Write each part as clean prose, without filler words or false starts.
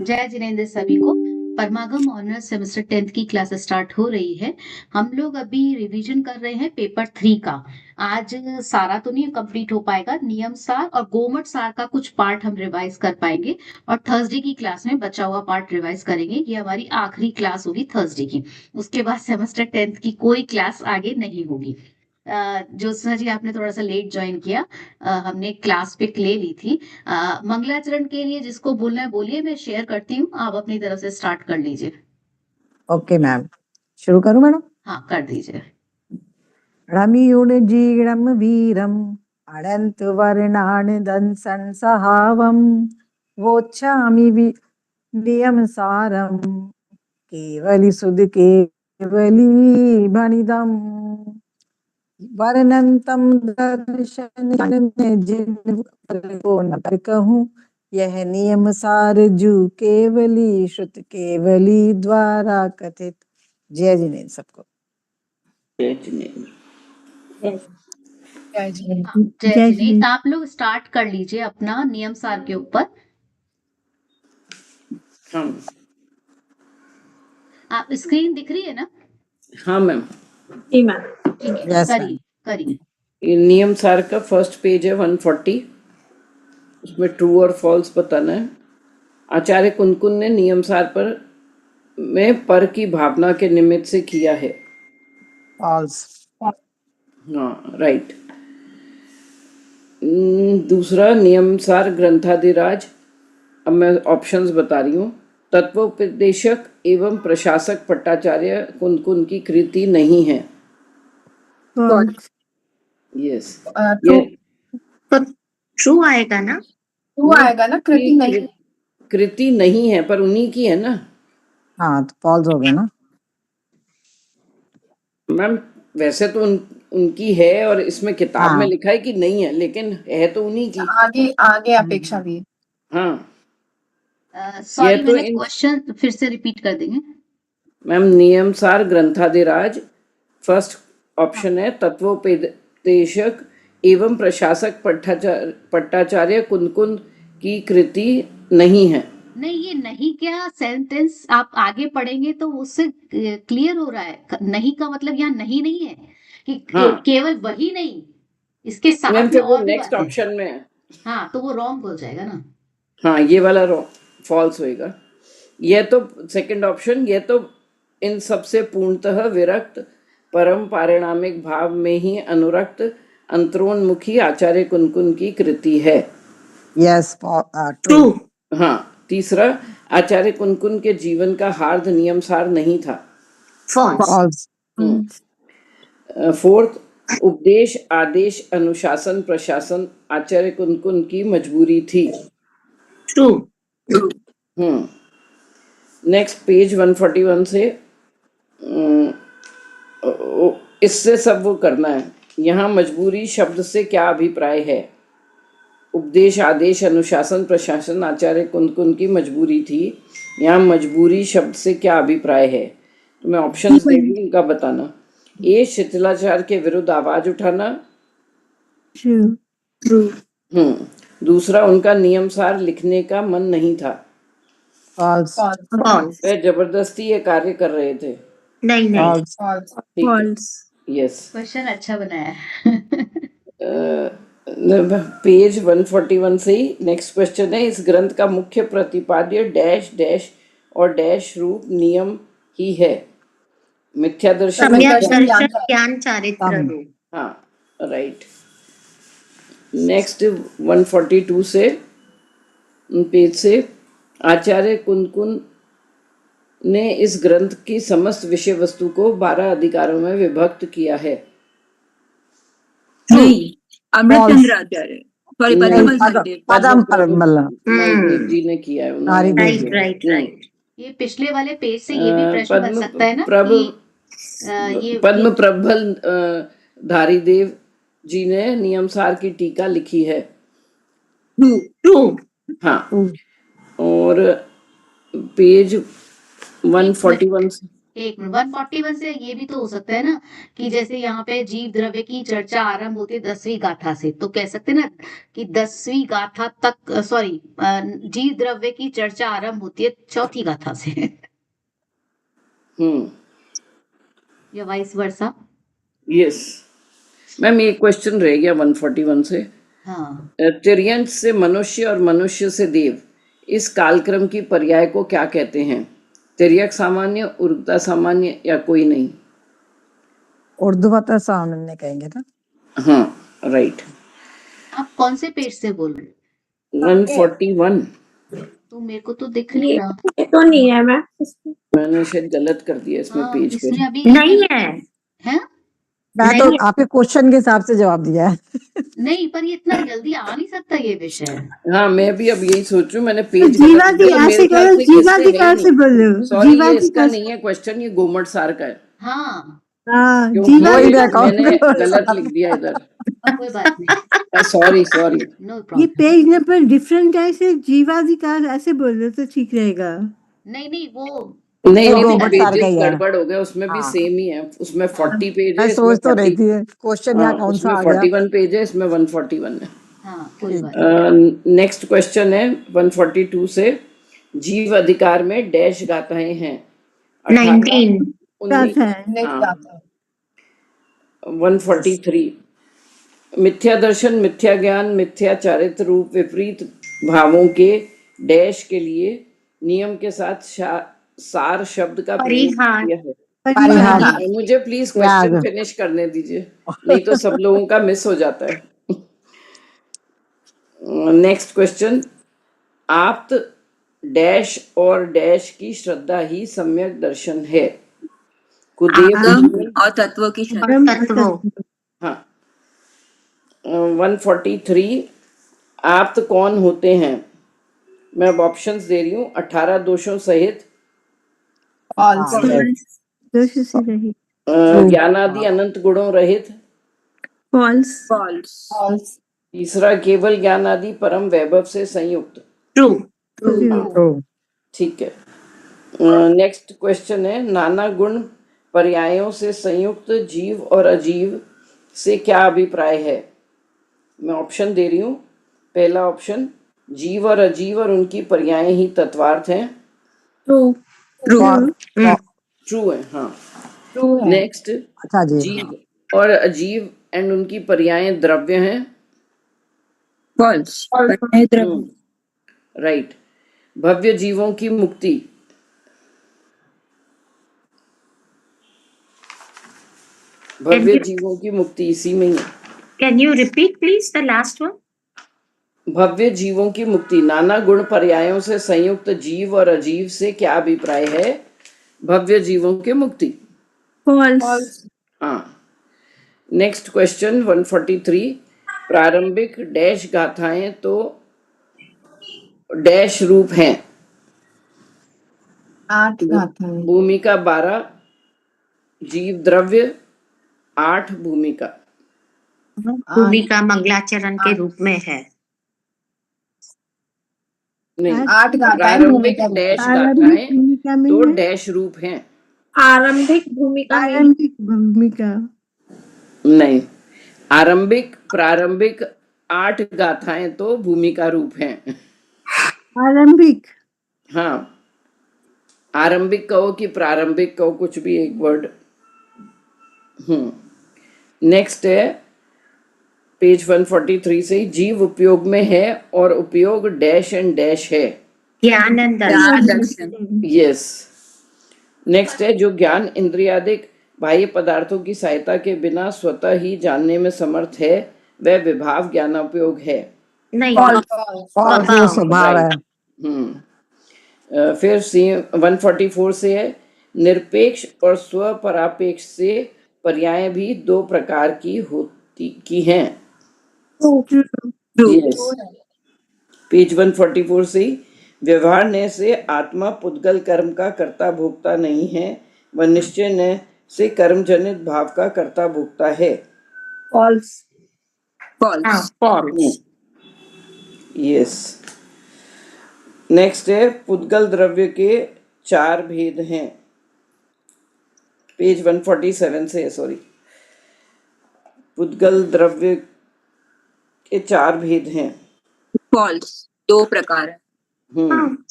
जय जिनेंद्र सभी को। परमागम ऑनर्स सेमेस्टर 10th की क्लास स्टार्ट हो रही है। हम लोग अभी रिवीजन कर रहे हैं पेपर 3 का। आज सारा तो नहीं कंप्लीट हो पाएगा, नियम सार और गोमट सार का कुछ पार्ट हम रिवाइज कर पाएंगे और थर्सडे की क्लास में बचा हुआ पार्ट रिवाइज करेंगे। ये हमारी आखिरी क्लास होगी थर्सडे की। उसके बाद सेमेस्टर 10th की कोई क्लास आगे नहीं होगी। ज्योत्सना जी, आपने थोड़ा सा लेट ज्वाइन किया। हमने क्लास पिक ले ली थी। मंगलाचरण के लिए जिसको बोलना है बोलिए, मैं शेयर करती हूँ, आप अपनी तरफ से स्टार्ट कर लीजिए। ओके मैम, शुरू करूं मैडम? हाँ, कर दीजिए। रमियुणजीणं वीरम् अनंत वर्णान दंसन सहावम वोच्छामि नियम सारम केवली सुध केवली भणिदम वर्णंतम दर्शन में जिन को न कर कहूँ यह नियम सार जू केवली श्रुत केवली द्वारा कथित। जय जिनेन्द्र सबको। जय जिनेन्द्र। हाँ, जय जिनेन्द्र। आप लोग स्टार्ट कर लीजिए अपना नियम सार के ऊपर। हाँ आप स्क्रीन दिख रही है ना? हाँ मैम, ठीक है, Yes, करिए करिए। ये नियम सार का फर्स्ट पेज है 140। उसमें ट्रू और फॉल्स बताना है। आचार्य कुनकुन ने नियम सार पर में पर की भावना के निमित्त से किया है। false। हाँ, राइट। दूसरा, नियम सार ग्रंथाधिराज। अब मैं ऑप्शंस बता रही हूँ। तत्वोपदेशक एवं प्रशासक भट्टाचार्य कुनकुन की कृति नहीं है। यस, ट्रू आएगा ना? ट्रू आएगा ना, कृति नहीं। कृति नहीं है पर उन्हीं की है ना। हाँ तो फॉल्स हो गया ना मैम, वैसे तो उनकी है और इसमें किताब में लिखा है कि नहीं है, लेकिन है तो उन्हीं की। आगे आगे अपेक्षा भी। हाँ, सॉरी, ये तो मैंने क्वेश्चन फिर से रिपीट कर देंगे। मैम, नियम सार ग्रंथाधिराज फर्स्ट ऑप्शन है। तत्वोपदेशक एवं प्रशासक भट्टाचार्य कुनकुन की कृति नहीं है। नहीं, ये नहीं क्या सेंटेंस आप आगे पढ़ेंगे तो उससे क्लियर हो रहा है। नहीं का मतलब यहाँ नहीं नहीं है कि हाँ। केवल वही नहीं, इसके साथ मैम, में फिर वो और भी नेक्स्ट बातें। ऑप्शन में है। हाँ, तो वो रॉन्ग हो जाएगा ना। हाँ, ये वाला फॉल्स होएगा। ये तो सेकंड ऑप्शन, ये तो इन सबसे पूर्णतः विरक्त परम पारिणामिक भाव में ही अनुरक्त अंतरोन्मुखी आचार्य कुनकुन की कृति है। Yes, true. हाँ, तीसरा, आचार्य कुनकुन के जीवन का हार्द नियम सार नहीं था। फॉल्स। फोर्थ, उपदेश आदेश अनुशासन प्रशासन आचार्य कुनकुन की मजबूरी थी। ट्रू। नेक्स्ट पेज 141 से इससे सब वो करना है। यहाँ मजबूरी शब्द से क्या अभिप्राय है? उपदेश आदेश अनुशासन प्रशासन आचार्य कुनकुन की मजबूरी थी। यहाँ मजबूरी शब्द से क्या अभिप्राय है? तो मैं ऑप्शंस दे दूँ, उनका बताना। ए, शिथिलाचार के विरुद्ध आवाज उठाना। ट्रू। दूसरा, उनका नियमसार लिखने का मन नहीं था। फॉल्स। फॉल्स। वे जबरदस्ती ये कार्य कर रहे थे। नहीं नहीं। फॉल्स। यस। क्वेश्चन अच्छा बनाया है। पेज 141 से ही नेक्स्ट क्वेश्चन है। इस ग्रंथ का मुख्य प्रतिपाद्य डैश डैश और डैश रूप नियम ही है। मिथ्या दर्शन, ज्ञान चारित्र रूप। हाँ, राइट। नेक्स्ट 142 से पेज से, आचार्य कुनकुन ने इस ग्रंथ की समस्त विषय वस्तु को 12 अधिकारों में विभक्त किया है। नहीं, अमृतचंद्र आचार्य, सॉरी, पदम मलदेव जी ने किया है उन्होंने। Right right right. ये पिछले वाले पेज से ये भी प्रश्न बन सकता है ना कि पद्म प्रबल धारीदेव जी ने नियमसार की टीका लिखी है। ट्रू। हाँ, और पेज 141 एक मिनट, 141 से ये भी तो हो सकता है ना कि जैसे यहाँ पे जीव द्रव्य की चर्चा आरंभ होती है 10वीं गाथा से, तो कह सकते हैं ना कि 10वीं गाथा तक, सॉरी, जीव द्रव्य की चर्चा आरंभ होती है 4थी गाथा से। या वाइस वर्सा। यस मैम, ये क्वेश्चन रह गया 141 से। हाँ, तिर्यंत से मनुष्य और मनुष्य से देव, इस कालक्रम की पर्याय को क्या कहते हैं? तिर्यक सामान्य, उर्वता सामान्य या कोई नहीं? उर्ध्वता सामान्य कहेंगे ना। हाँ राइट। आप कौन से पेज से बोल रहे हो? 141। तो मेरे को तो दिख नहीं रहा। ये तो नहीं है मैम। मैंने शायद गलत कर दिया इसमें हाँ, पेज इसमें पर। अभी नहीं है। है। मैं तो नहीं। आपके क्वेश्चन के हिसाब से जवाब दिया है। नहीं, पर ये इतना जल्दी आ नहीं सकता ये विषय। हाँ मैं भी अब यही सोचूं, मैंने पेज जीवा जी ऐसे करो, जीवा जी कैसे बोलो, सॉरी, जीवा ये जी इसका कैसे। नहीं है क्वेश्चन, ये गोमट सार का है। हाँ, हाँ, क्योंकि जीवा वही जी मैं कैसे। मैंने कहूँ। गलत लिख दिया इधर। कोई बात नहीं, सॉरी सॉरी। नो ये प्रॉब्लम। पेज नंबर डिफरेंट है, इसे जीवा जी का ऐसे बोलो तो ठीक रहेगा। नहीं नहीं, वो नहीं नहीं, वो गोमट सार का पेजेस ही है। गड़बड़ हो गया, उसमें भी हाँ। सेम ही है। उसमें 40 पेज मैं है, इसमें सोच तो रही 40। थी क्वेश्चन यहाँ कौन सा उसमें आ गया। 41 पेज है, इसमें 141 है। हाँ, कोई ठीक बात नहीं। है। नेक्स्ट क्वेश्चन है 142 से, जीव अधिकार में डैश गाथाएं हैं? 19 19। है। नेक्स्ट हाँ, गाथा है। 143। मिथ्या दर्शन, मिथ्या ज्ञान, मिथ्या चारित्र रूप विपरीत भावों के डैश के लिए नियम के साथ सार शब्द का प्रयोग परिहार किया है। परिहार। मुझे प्लीज त्याग। क्वेश्चन फिनिश करने दीजिए, नहीं तो सब लोगों का मिस हो जाता है। नेक्स्ट क्वेश्चन, आप्त डैश और डैश की श्रद्धा ही सम्यक दर्शन है। कुदेव आगम और तत्वों की श्रद्धा। तत्वों। हाँ। 143, आप्त कौन होते हैं? मैं अब ऑप्शंस दे रही हूँ। 18 दोषों सहित, फॉल्स। दोष से रही। ज्ञानादि अनंत गुणों रहित, फॉल्स। फॉल्स। फॉल्स। तीसरा केवल ज्ञानादि परम वैभव से संयुक्त। ट्रू। ट्रू। ठीक है। नेक्स्ट क्वेश्चन है, नाना गुण पर्यायों से संयुक्त जीव और अजीव से क्या अभिप्राय है? मैं ऑप्शन दे रही हूँ। पहला ऑप्शन, जीव और अजीव और उनकी पर्याय ही तत्वार्थ हैं। ट्रू। ट्रू है, हाँ। ट्रू है। नेक्स्ट, अच्छा जी। जीव और अजीव एंड उनकी पर्याय द्रव्य हैं। फॉल्स। राइट। भव्य जीवों की मुक्ति, भव्य जीवों की मुक्ति इसी में ही है। Can you repeat please the last one? भव्य जीवों की मुक्ति, नाना गुण पर्यायों से संयुक्त जीव और अजीव से क्या अभिप्राय है? भव्य जीवों की मुक्ति। फॉल्स। हाँ। नेक्स्ट क्वेश्चन 143, प्रारंभिक डैश गाथाएं तो डैश रूप हैं। 8 गाथा है। भूमिका 12, जीव द्रव्य 8, भूमिका। भूमिका मंगलाचरण के रूप में है। नहीं, 8 गाथा है। प्रारंभिक भूमिका डैश आरंभिक गाथाएं भूमिका में तो है। डैश रूप हैं। आरंभिक भूमिका। नहीं, आरंभिक प्रारंभिक 8 गाथाएं तो भूमिका रूप हैं। आरंभिक। हाँ, आरंभिक कहो कि प्रारंभिक कहो, कुछ भी एक वर्ड। नेक्स्ट है पेज 143 से, जीव उपयोग में है और उपयोग डैश एंड डैश है। ज्ञान एंड दर्शन। यस। नेक्स्ट है, जो ज्ञान इंद्रियादिक बाह्य पदार्थों की सहायता के बिना स्वतः ही जानने में समर्थ है, वह विभाव ज्ञानोपयोग है। नहीं, फॉल्स स्वभाव है। फिर 144 से है, निरपेक्ष और स्वपरापेक्ष से पर्याय भी 2 प्रकार की हैं। यस। पेज 144 से, व्यवहार से आत्मा पुद्गल कर्म का कर्ता भोक्ता नहीं है, वह निश्चय से कर्म जनित भाव का कर्ता भोक्ता है। फॉल्स। फॉल्स। यस। नेक्स्ट है, पुद्गल द्रव्य के 4 भेद हैं। पेज 147 से है, सॉरी। पुद्गल द्रव्य के 4 भेद हैं। फॉल्स, 2 प्रकार है।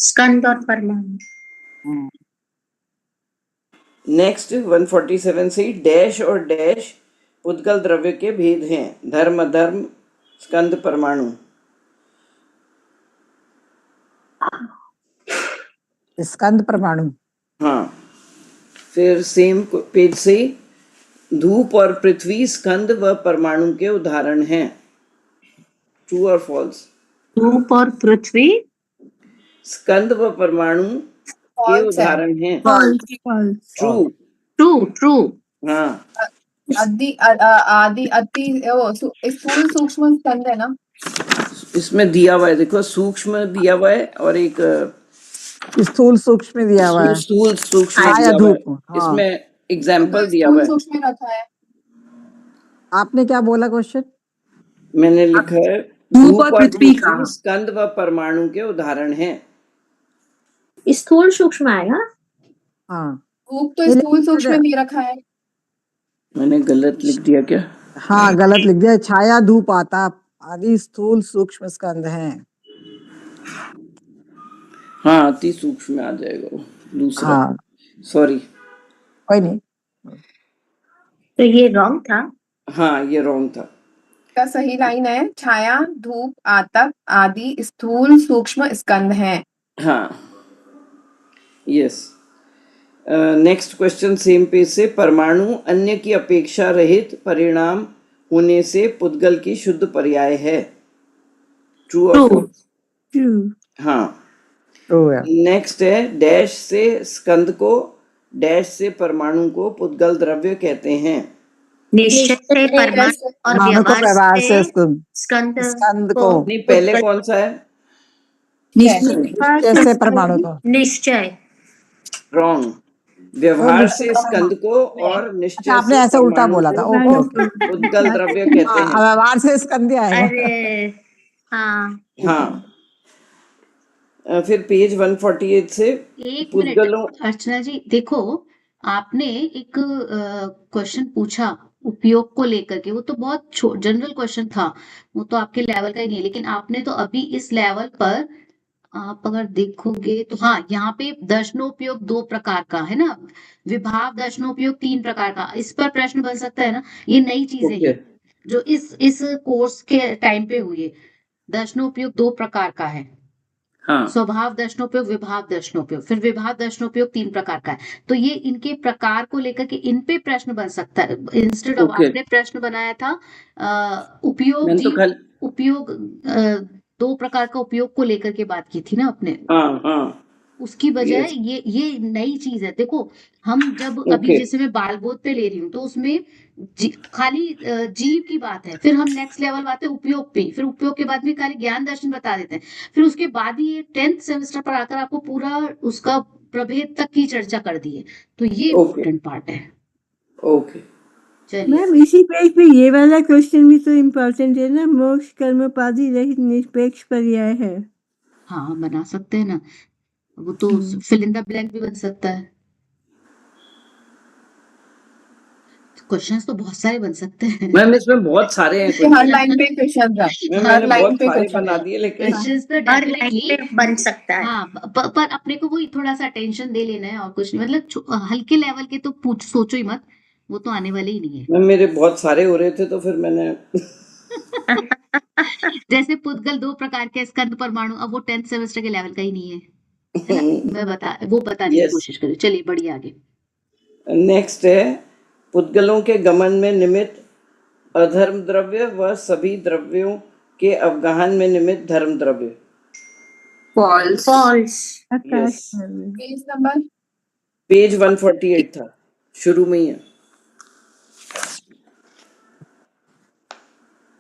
स्कंद और परमाणु। नेक्स्ट 147 से डैश और डैश पुद्गल द्रव्य के भेद हैं, धर्म अधर्म स्कंद परमाणु। स्कंद परमाणु। हाँ, फिर सेम पेज से धूप और पृथ्वी स्कंद व परमाणु के उदाहरण हैं, ट्रू और फॉल्स? धूप और पृथ्वी स्कंद व परमाणु के False है। उदाहरण हैं, फॉल्स। ट्रू। True true. हाँ, आदि अति स्थूल सूक्ष्म स्कंद है ना। इसमें दिया हुआ है, देखो सूक्ष्म दिया हुआ है और एक स्थूल सूक्ष्म दिया हुआ है, स्थूल सूक्ष्म छाया दिया हुआ है। धूप। हाँ, इसमें एग्जाम्पल तो दिया हुआ स्थूल है। सूक्ष्म रखा है। आपने क्या बोला क्वेश्चन? मैंने लिखा है धूप और पृथ्वी का। स्कंद व परमाणु के उदाहरण हैं। स्थूल सूक्ष्म आएगा। हाँ, धूप तो स्थूल सूक्ष्म नहीं रखा है। मैंने गलत लिख दिया क्या? हाँ गलत लिख दिया, छाया धूप आताप आदि स्थूल सूक्ष्म स्कंद हैं। हाँ, अति सूक्ष्म में आ जाएगा वो दूसरा। हाँ, सॉरी, कोई नहीं। तो ये रॉन्ग था। हाँ ये रॉन्ग था। का सही लाइन है छाया धूप आतप आदि स्थूल सूक्ष्म स्कंद हैं। हाँ, yes. Next question same page से, परमाणु अन्य की अपेक्षा रहित परिणाम होने से पुद्गल की शुद्ध पर्याय है, ट्रू और फॉल्स? ट्रू। हाँ। ट्रू है। नेक्स्ट है डैश से स्कंद को डैश से परमाणु को पुद्गल द्रव्य कहते हैं। निश्चय से परमाणु और परमाणु को व्यवहार से स्कंद स्कंद को। नहीं, पहले कौन सा है? निश्चय से परमाणु को। निश्चय। रॉन्ग। व्यवहार से स्कंद को और निश्चय आपने से ऐसा उल्टा परमाणु बोला था। को ओके ओके। पुद्गल द्रव्य कहते हैं। व्यवहार से स्कंद आएगा। अरे हाँ। हाँ, फिर पेज 148 से एक पुद्गलों। मिनट अर्चना जी, देखो आपने एक क्वेश्चन पूछा उपयोग को लेकर के, वो तो बहुत जनरल क्वेश्चन था, वो तो आपके लेवल का ही नहीं है, लेकिन आपने तो अभी इस लेवल पर आप अगर देखोगे तो हाँ, यहाँ पे दर्शनोपयोग 2 प्रकार का है ना, विभाव दर्शनोपयोग 3 प्रकार का, इस पर प्रश्न बन सकता है ना। ये नई चीजें ओके, हैं जो इस कोर्स के टाइम पे हुई है। दर्शनोपयोग 2 प्रकार का है, हाँ, स्वभाव दर्शनोपयोग, विभाव दर्शनोपयोग, फिर विभाव दर्शनोपयोग 3 प्रकार का है। तो ये इनके प्रकार को लेकर के इन पे प्रश्न बन सकता है। Instead of okay. आपने प्रश्न बनाया था उपयोग मैंने तो जीव उपयोग 2 प्रकार का उपयोग को लेकर के बात की थी ना आपने, हाँ हाँ, उसकी बजाय Yes. ये नई चीज है। देखो हम जब अभी Okay. जैसे मैं बाल बोध पे ले रही हूँ तो उसमें खाली जीव की बात है, फिर हम नेक्स्ट लेवल आते हैं उपयोग पे, फिर उपयोग के बाद में खाली ज्ञान दर्शन बता देते हैं, फिर उसके बाद ही ये 10th सेमेस्टर पर आकर आपको पूरा उसका प्रभेद तक की चर्चा कर दी है। तो ये इम्पोर्टेंट पार्ट है। ओके। चलिए मैम इसी पेज पे ये वाला क्वेश्चन भी तो इम्पोर्टेंट है ना, मोक्ष कर्मोपाधि रहित निष्पेक्ष पर्याय है। हाँ, बना सकते हैं ना, वो तो फिल इन द ब्लैंक भी बन सकता है। क्वेश्चंस तो बहुत सारे बन सकते हैं मैम इसमें बहुत सारे हैं हर लाइन पे क्वेश्चन था। मैम, हर मैंने लाइन बहुत पे सारे क्वेश्चन बना है। दिए, लेकिन क्वेश्चंस तो हर लाइन डेफिनेटली पे बन सकता है। हाँ, पर अपने को वही थोड़ा सा टेंशन दे लेना है और कुछ नहीं, मतलब हल्के लेवल के तो सोचो ही मत, वो तो आने वाले ही नहीं है। मैम मेरे बहुत सारे हो रहे थे तो फिर मैंने जैसे पुद्गल 2 प्रकार के स्कंद परमाणु, अब वो 10th सेमेस्टर के लेवल का ही नहीं है ना, मैं बताने की Yes. कोशिश करूँ। चलिए बढ़िया, आगे नेक्स्ट है पुद्गलों के गमन में निमित्त अधर्म द्रव्य व सभी द्रव्यों के अवगाहन में निमित्त धर्म द्रव्य। False. False. Yes. Page number page 148 था, शुरू में ही है।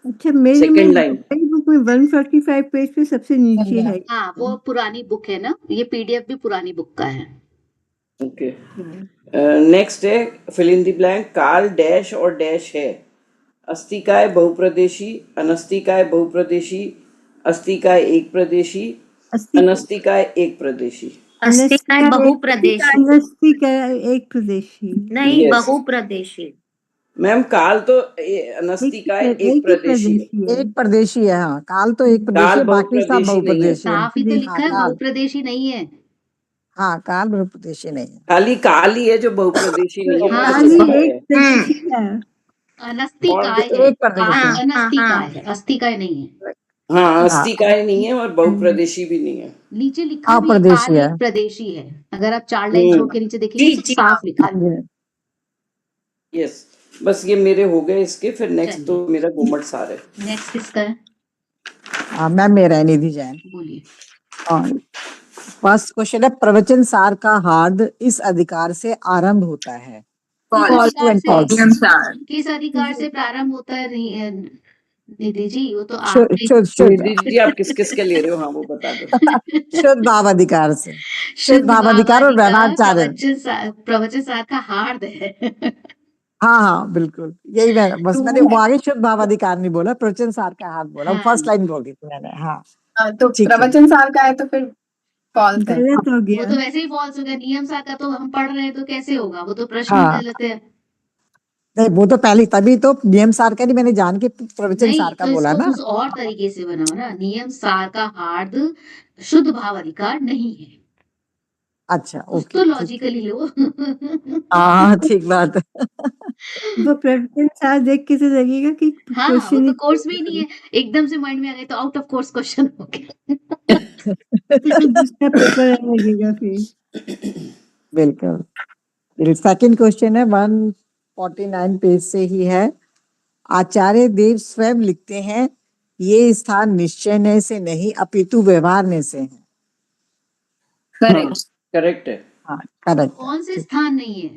अच्छा, मेरे Second में line. बुक में 145 पेज पे सबसे नीचे है। हाँ, वो पुरानी बुक है ना, ये पीडीएफ भी पुरानी बुक का है। ओके। नेक्स्ट है फिल इन द ब्लैंक, काल डैश और डैश है, अस्तिकाय बहुप्रदेशी, अनस्तिकाय बहुप्रदेशी, अस्तिकाय एक प्रदेशी, अनस्तिकाय एक प्रदेशी। अस्तिकाय बहुप्रदेशी अनस्तिका एक प्रदेशी नहीं Yes. बहुप्रदेशी मैम काल तो अनस्तिका एक प्रदेशी है। एक प्रदेशी है। हाँ, काल तो एक प्रदेशी काल है, बाकी सब बहुप्रदेशी नहीं है। बहुप्रदेशी है। साफ ही तो लिखा है, काल। बहुप्रदेशी नहीं है। हाँ, काल बहुप्रदेशी नहीं है। खाली काल ही है जो बहुप्रदेशी नहीं है। हाँ, मुझे काली पता एक है। प्रदेशी है। अनस्तिकाय और है, एक प्रदेशी है। अनस्तिकाय है, अस्तिकाय नहीं है। हाँ अस्तिकाय नहीं है और बहुप्रदेशी भी नहीं है। नीचे लिखा भी है अप्रदेशी काल है। एक प्रदेशी है। अगर आप 4 लाइन छोड़ के नीचे देखेंगे जी, तो जी, साफ लिखा हाँ है। जी। यस, बस ये मेरे हो गए इसके। फिर नेक्स्ट चलिए। तो मेरा घुमट सार है। नेक्स्ट किसका है? हाँ, मैम मेरा है, निधि जैन। बोलिए। फर्स्ट क्वेश्चन है, प्रवचन सार का हार्द इस अधिकार से आरंभ होता है। किस False. अधिकार से? नियम सार किस अधिकार से प्रारंभ होता है? निधि जी, वो तो शुद्ध आपने शुद्ध शुद्ध निधि जी आप किस किस के ले रहे हो? हाँ वो बता दो। शुद्ध भाव अधिकार से। शुद्ध भाव अधिकार और व्यवहारचारण। प्रवचन सार का हार्द है। हाँ हाँ बिल्कुल, यही मैं बस मैंने वो आगे शुद्ध भाव अधिकार नहीं बोला, प्रवचन सार का हाथ बोला। हाँ। फर्स्ट लाइन बोल दी थी मैंने। हाँ तो ठीक है। प्रवचन सार का है तो फिर फॉल्स है। गलत हो वो गया। तो वैसे ही फॉल्स हो गया। नियम सार का तो हम पढ़ रहे हैं तो कैसे होगा? वो तो प्रश्न हाँ। गलत है। नहीं, वो तो पहले तभी तो नियम सार का नहीं, मैंने जान के प्रवचन नहीं, सार का तो बोला इसको ना। कुछ और तरीके से बनाओ ना। नियम सार का हार्द शुद्ध भाव अधिकार नहीं है। अच्छा कुछ ओके तो ठीक। लॉजिकली लो। हाँ ठीक बात है। वो प्रवचन सार देख के तो लगेगा कि हाँ, वो क्वेश्चन तो कोर्स में ही नहीं है। एकदम से माइंड में आ गए तो आउट ऑफ कोर्स क्वेश्चन हो गया। दूसरा पेपर लगेगा फिर। बिल्कुल। सेकंड क्वेश्चन है 149 पेज से ही है। आचार्य देव स्वयं लिखते हैं, ये स्थान निश्चय से नहीं अपितु व्यवहार से है। करेक्ट करेक्ट है। हाँ करेक्ट। कौन से स्थान नहीं है?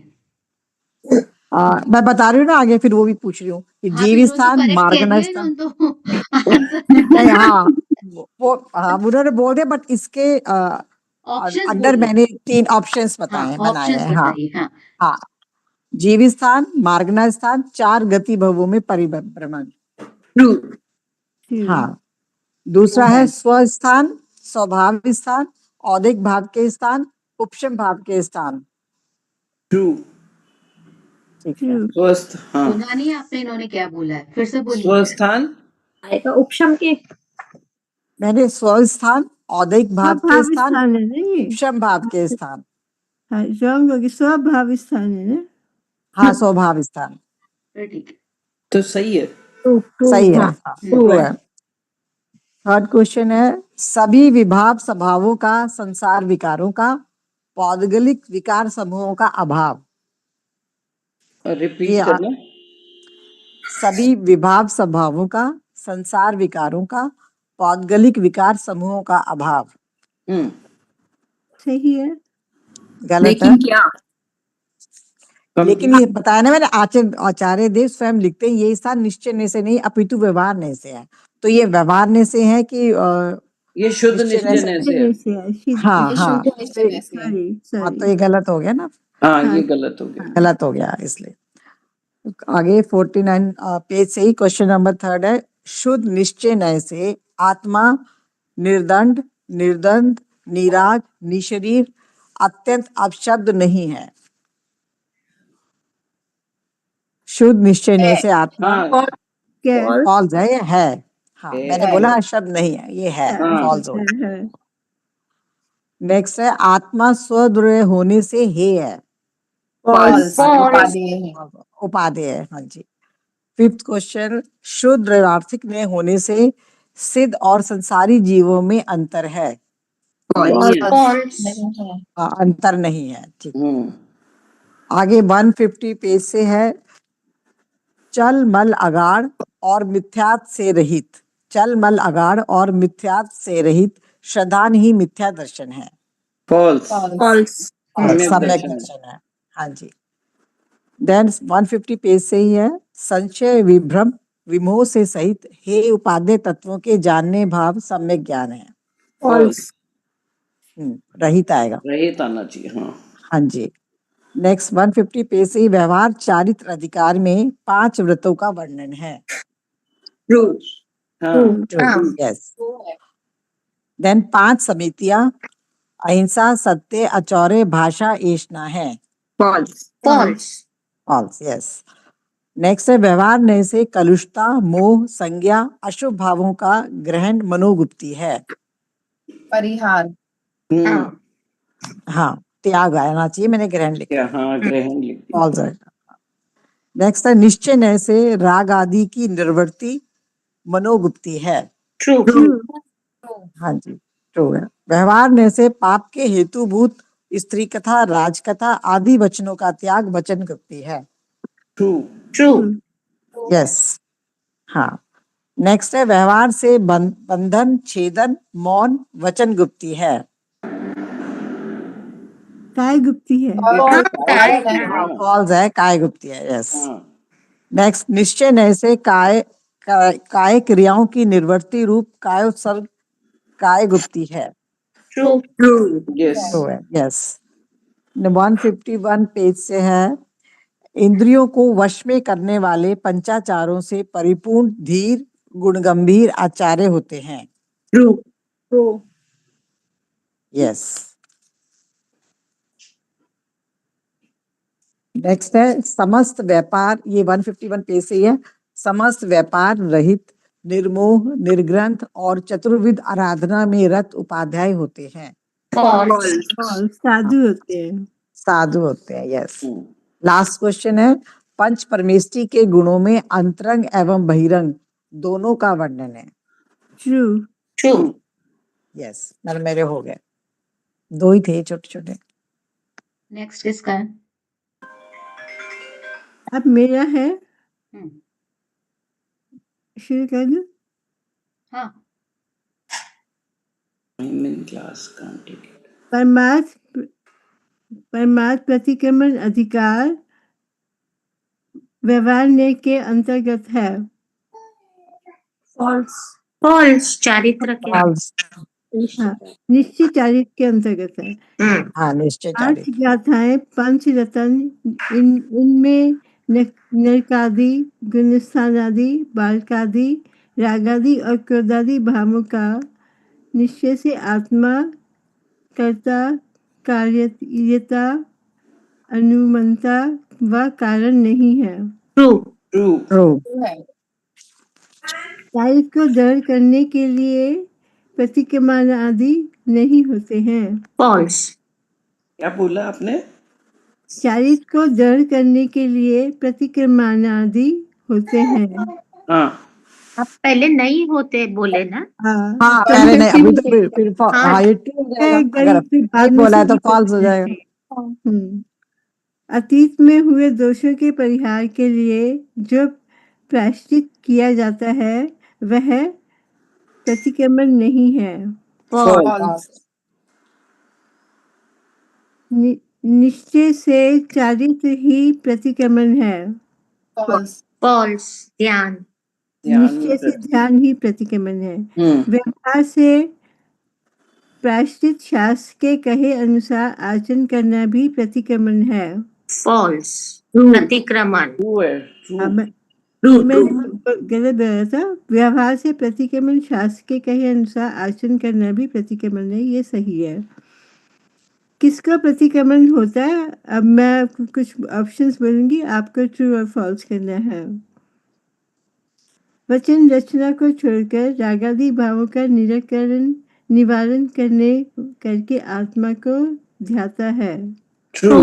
मैं बता रही हूँ ना आगे, फिर वो भी पूछ रही हूँ कि हाँ, तो जीव इन्होंने तो स्थान, करेक्ट कह मार्गना दिया। स्थान। इन्होंने तो आंसर नहीं हाँ, वो हाँ उन्होंने बोल दिया, बट इसके ऑप्शंस अंदर बोलिए। मैंने 3 ऑप्शंस हाँ, बताए बनाए ऑप्शंस हैं। हाँ बताइए। हाँ, हाँ, जीव स्थान, मार्गना स्थान, 4 गति भवों में परिभ्रमण। ट्रू हाँ, दूसरा वो है है। स्वस्थान, स्वभाव स्थान, औदिक भाव के स्थान, उपशम भाव के स्थान। ट्रू। ठीक है। स्वस्थ, हाँ सुना नहीं आपने इन्होंने क्या बोला है? फिर से बोलिए। स्वस्थान। आएगा उपशम के मैंने स्वस्थान, औदिक भाव के स्वभाव स्थान, स्थान है ना ये। उपशम भाव के स्थान। हाँ, रॉन्ग हो गया। स्वभाव स्थान है ना। हाँ, स्वभाव स्थान फिर ठीक है। तो सही है। सही है। हाँ, हाँ, ट्रू true है। है। थर्ड क्वेश्चन है, सभी विभाव स्वभावों का, संसार विकारों का, पौद्गलिक विकार समूहों का अभाव। रिपीट ये करना। सभी विभाव स्वभावों का, संसार विकारों का, पौद्गलिक विकार समूहों का अभाव। सही है। गलत है। लेकिन क्या लेकिन ये बताया ना मैंने, आचार्य देव स्वयं लिखते हैं, ये स्थान निश्चय से नहीं अपितु व्यवहार से है। तो ये व्यवहार से है कि ये शुद्ध निश्चय निश्चय से है। हाँ हाँ, शुद्ध निश्चय से है। सॉरी हाँ तो सॉरी। ये गलत हो गया ना। हाँ हाँ। ये गलत हो गया। गलत हो गया इसलिए। आगे 49 पेज से ही क्वेश्चन नंबर 3 है, शुद्ध निश्चय से आत्मा निर्दंड, निर्द्वंद, निराग, निशरीर, अत्यंत अपशब्द नहीं है। शुद्ध निश्चय से आत्मा हाँ क्या फॉल्स है, ये है। हाँ है। मैंने बोला शब्द नहीं है, ये है, हाँ। फॉल्स हो गया। है। नेक्स्ट है, आत्मा स्वद्रव्य होने से हे है। False False. उपादेय है। उपादेय है। हाँ जी। फिफ्थ क्वेश्चन, शुद्ध द्रव्यार्थिक में होने से सिद्ध और संसारी जीवों में अंतर है। नहीं है। False. नहीं है। अंतर नहीं है। ठीक। आगे 150 पेज से है, चल मल अगाड़ और मिथ्यात से रहित। चल मल अगाड़ और मिथ्यात से रहित श्रद्धान ही मिथ्या दर्शन है। फॉल्स। फॉल्स सम्यक दर्शन है। हाँ जी। देन 150 पेज से ही है, संशय विभ्रम विमोह से सहित हे उपादेय तत्वों के जानने भाव सम्यक ज्ञान है। फॉल्स। रहित आएगा। रहित आना चाहिए। हाँ हाँ जी। नेक्स्ट 150 पेज से ही व्यवहार चारित्र अधिकार में 5 व्रतों का वर्णन है। ट्रू हाँ यस। देन 5 समितियां अहिंसा, सत्य, अचौर्य, भाषा, ऐष्णा है। False. false, false, yes. Next है व्यवहार ने से कलुषता, मोह, संज्ञा, अशुभ भावों का ग्रहण मनोगुप्ती है। परिहार। हाँ, हाँ, त्याग आना चाहिए, मैंने ग्रहण लिखा। क्या हाँ ग्रहण लिख दिया। फॉल्स है। नेक्स्ट है निश्चय न से राग आदि की निर्वृत्ति मनोगुप्ती है। true, हाँ जी, ट्रू है। व्यवहार ने से पाप के हेतुभूत स्त्री कथा, राजकथा आदि वचनों का त्याग वचन गुप्ती है। ट्रू। true, यस, हाँ। नेक्स्ट है व्यवहार से बंधन, छेदन, मौन, वचन गुप्ती है। काय गुप्ती है। हाँ, काय, फॉल्स है, काय गुप्ती है, यस। हाँ नेक्स्ट निश्चय न से काय क्रियाओं की निर्वर्ती रूप काय उत्सर्ग काय गुप्ती है। true, True. यस तो है, यस। 151 पेज से है। इंद्रियों को वश में करने वाले पंचाचारों से परिपूर्ण धीर गुणगंभीर आचार्य होते हैं। True. यस। नेक्स्ट है समस्त व्यापार, ये 151 पेज से ही है। समस्त व्यापार रहित, निर्मोह, निर्ग्रंथ और चतुर्विध आराधना में रत उपाध्याय होते हैं। false, और साधु होते हैं। साधु होते हैं, यस। लास्ट क्वेश्चन है पंच परमेष्टि के गुणों में अंतरंग एवं बहिरंग दोनों का वर्णन है। ट्रू। true, यस, मेरे हो गए, 2 ही थे छोटे छोटे। नेक्स्ट किसका है? अब मेरा है, हम्म, शुरू कर दूं? हाँ I'm in class, can't take it. परमार्थ प्रतिक्रमण अधिकार व्यवहार ने के अंतर्गत है। False. false, चारित्र के, फॉल्स, हाँ, निश्चित चारित्र के अंतर्गत है। हाँ, निश्चय 8 चारित्र। गाथाएं, पंच रतन, इनमें नरकादि, गुणस्थानादि, बालकादि, रागादि और क्रोधादि भावों का निश्चय से आत्मा, कर्ता, कार्यता, अनुमंता व कारण नहीं है। true, true. ट्रू। चारित्र को दृढ़ करने के लिए प्रतिक्रमण आदि नहीं होते हैं। false, क्या बोला आपने? चारित्र को दृढ़ करने के लिए प्रतिक्रमण आदि होते हैं। हाँ अब पहले नहीं होते बोले ना, हाँ, हाँ, तो पहले फिर नहीं, अभी तो फिर हाँ। हाँ, ये ट्रू हो जाएगा। अगर गणित फिर बाद नहीं में बोला है तो से फॉल्स हो जाएगा। अतीत में हुए दोषों के परिहार के लिए जो प्रायश्चित किया जाता है वह प्रतिक्रमण नहीं है। फॉल्स। निश्चय से चारित्र ही प्रतिक्रमण है। false, ध्यान, ध्यान में निश्चय से ध्यान ही प्रतिक्रमण है। व्यवहार से प्रायश्चित शास्त्र के कहे अनुसार आचरण करना भी प्रतिक्रमण है। false, प्रतिक्रमण, ट्रू है, ट्रू। मैंने गलत बोला था। व्यवहार से प्रतिक्रमण शास्त्र के कहे अनुसार आचरण करना भी प्रतिक्रमण है, ये सही है। किसका प्रतिक्रमण होता है? अब मैं कुछ ऑप्शंस बोलूंगी, आपको ट्रू और फॉल्स करना है। वचन रचना को छोड़कर रागादि भावों का निवारण करके आत्मा को ध्याता है। ट्रू।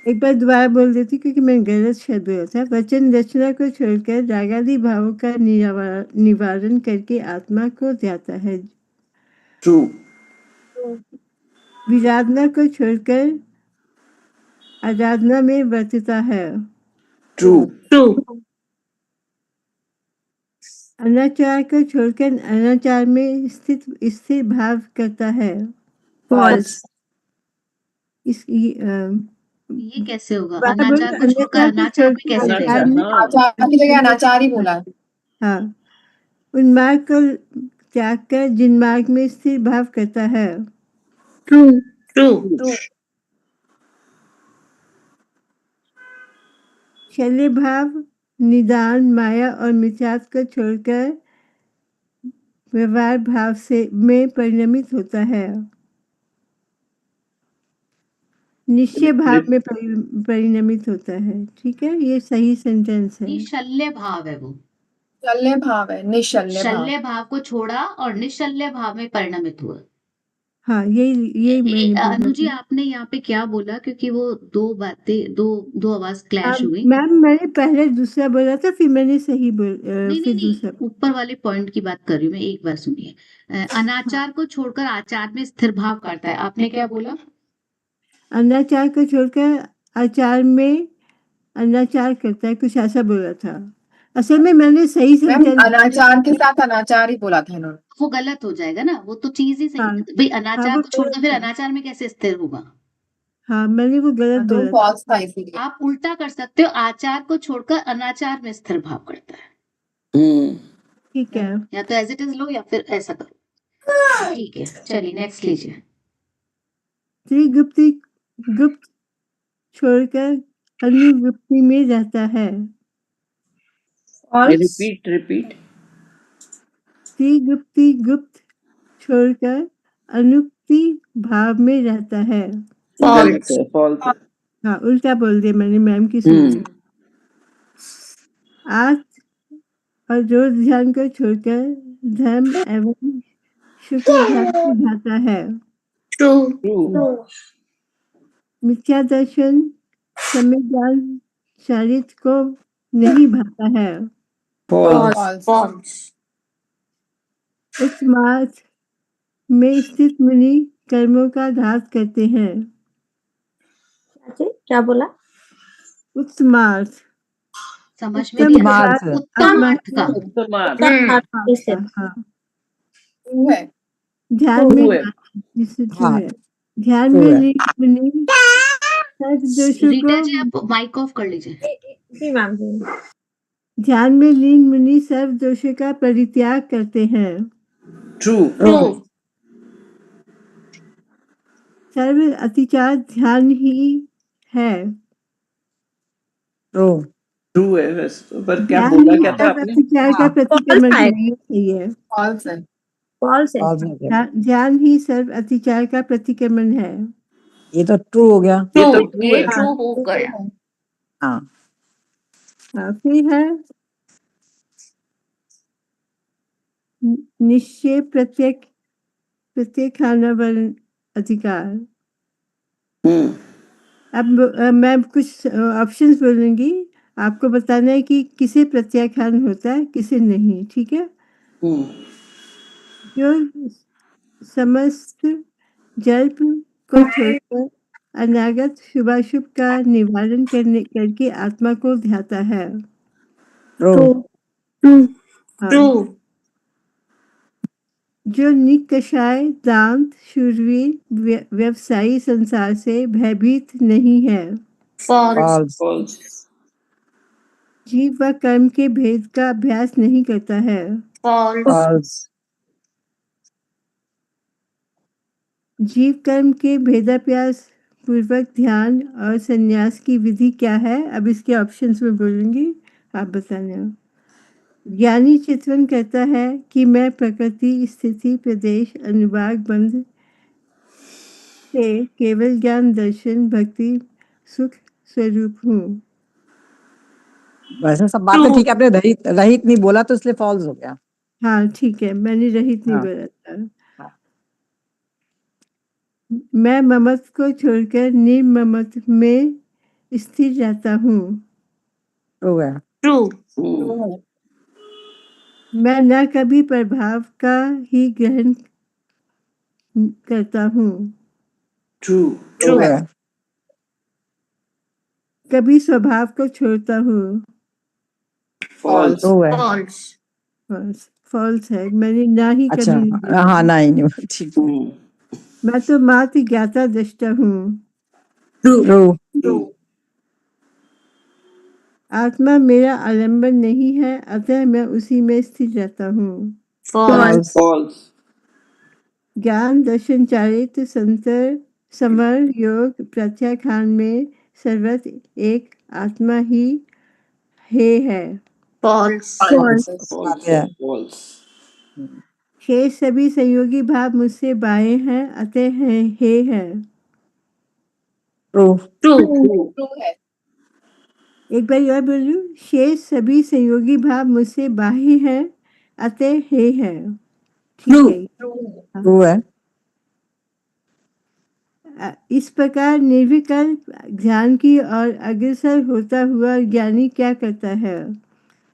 एक बार दोबारा बोल देती क्योंकि मैंने गलत शब्द बोला था। वचन रचना को छोड़कर रागादि भावों का निवारण करके आत्मा को ध्याता है। ट्रू। विराधना को छोड़कर आराधना में वर्तता है। ट्रू। अनाचार को छोड़कर अनाचार में स्थिर भाव करता है। False. ये कैसे होगा? दोबारा अनाचार बोलो, को छोड़कर अनाचार में कैसे अनाचार, जाएगा? हाँ। आचार की जगह अनाचार ही बोला है। हाँ, उन्मार्ग को त्याग कर जिन्मार्ग में स्थिर भाव करता है। true, शल्य भाव, निदान, माया और मिथ्यात्व को छोड़कर व्यवहार भाव से में परिणमित होता है। निश्चय भाव में परिणमित होता है। ठीक है, ये सही सेंटेंस है। निशल्य भाव है वो, शल्य भाव है, निशल्य भाव। शल्य भाव को छोड़ा और निशल्य भाव में परिणमित हुआ। हाँ, यही मैंने बोला अनु जी था। आपने यहाँ पे क्या बोला, क्योंकि वो दो बातें, दो आवाज क्लैश हुई। मैम मैंने पहले दूसरा बोला था, फिर मैंने सही नहीं फिर नहीं दूसरा। नहीं, ऊपर वाले पॉइंट की बात कर रही हूँ मैं, एक बार सुनिए। अनाचार को छोड़कर आचार में स्थिर भाव करता है, आपने क्या बोला? अनाचार को छोड़कर आचार में अनाचार करता है, कुछ ऐसा बोला था। असल में मैंने सही मैम सेंटेंस। अनाचार के साथ अनाचार ही बोला था इन्होंने। वो गलत हो जाएगा ना, वो तो चीज ही सही हाँ, है। भाई हाँ अनाचार वो को छोड़कर फिर गलत है। अनाचार में कैसे स्थिर होगा? हाँ, मैंने वो गलत तो बोला था। फॉल्स था इसीलिए। आप उल्टा कर सकते हो, आचार को छोड़कर अनाचार में स्थिर भाव करता है। ठीक है। या तो एज इट इज लो या फिर ऐसा करो। ठीक है, चलिए नेक्स्ट लीजिए। त्रिगुप्ती गुप्त छोड़कर अनुगुप्ती में जाता है। false, repeat. त्रिगुप्ती गुप्त छोड़कर अनुक्ति भाव में रहता है। करेक्ट false, है, फॉल्स। हाँ, उल्टा बोल दिया मैंने, मैम की सुन ली। आत्म और जोर ध्यान को छोड़कर धर्म एवं शुक्र ध्यान को भाता है। true, true. मिथ्या दर्शन संविधान चरित्र को नहीं भाता है। फॉल्स। फॉल्स। false, उच्च मार्ग में स्थित मुनि कर्मों का ध्यान करते हैं। क्या बोला? उच्च मार्ग समझ में भी उत्तम आया? मार्ग उत्तम अर्थ का। उत्तमार्थ। हाँ, ट्रू है। ध्यान में ट्रू है। जिससे true हाँ, है। ध्यान true में है। लीन मुनि सर्व दोषों रीटा को जी आप माइक ऑफ कर लीजिए। जी मैम जी, ध्यान में लीन मुनि सर्व दोषों का परित्याग करते हैं। ट्रू। true, सर्व अतिचार ध्यान ही है। ट्रू। ट्रू है वैसे तो, पर क्या ध्यान बोला ही क्या था सर्व आपने? अतिचार का हाँ, प्रतिक्रमण false है, ये सही है। फॉल्स है। false है। false हो गया। ध्यान ही सर्व अतिचार का प्रतिक्रमण है। ये तो ट्रू हो गया। ये तो True, ट्रू ये है। true हो गया। हाँ, फिर है निश्चय प्रत्यक्षानावरण अधिकार। अब मैं कुछ ऑप्शंस बोलूंगी, आपको बताना है कि किसे प्रत्याख्यान होता है, किसे नहीं। ठीक है। जो समस्त जल्प को छोड़कर अनागत शुभाशुभ का निवारण करके आत्मा को ध्याता है। ट्रू। True, हाँ। true, जो निकषाय दांत शूरवीर व्यवसायी संसार से भयभीत नहीं है। false, false. जीव व कर्म के भेद का अभ्यास नहीं करता है। false, false. जीव कर्म के भेदाभ्यास पूर्वक ध्यान और संन्यास की विधि क्या है? अब इसके ऑप्शंस में बोलूंगी, आप बताना। ज्ञानी चित्रण कहता है कि मैं प्रकृति स्थिति प्रदेश अनुभाग बंध से केवल ज्ञान दर्शन भक्ति सुख स्वरूप हूँ। वैसे सब बातें ठीक है, आपने रहित रहित नहीं बोला तो इसलिए फॉल्स हो गया। हाँ ठीक है, मैंने रहित नहीं हाँ। बोला था। हाँ। मैं ममत्व को छोड़कर निर्ममत्व में स्थिर रहता हूँ। ट्रू है। true, मैं न कभी प्रभाव का ही ग्रहण करता हूँ, ट्रू। ट्रू है। कभी स्वभाव को छोड़ता हूँ। फॉल्स। ट्रू है। false, फॉल्स है, मैंने ना ही अच्छा, कभी नहीं बोला। हाँ नहीं ठीक है। मैं तो मात्र ज्ञाता दृष्टा हूँ। ट्रू। आत्मा मेरा आलम्बन नहीं है, अतः मैं उसी में स्थिर रहता हूँ। false, false. ज्ञान दर्शन चारित्र संतर समर योग प्रत्याख्यान में सर्वत्र एक आत्मा ही है। false, फॉल्स बात है। फॉल्स। शेष सभी संयोगी भाव मुझसे बाएं हैं, अतः हे है। ट्रू। ट्रू ट्रू है। एक बार और बोलूं, शेष सभी संयोगी भाव मुझसे बाह्य हैं, अतः हे है। ठीक ट्रू है। ट्रू है। ट्रू है। इस प्रकार निर्विकल्प ध्यान की ओर अग्रसर होता हुआ ज्ञानी क्या करता है?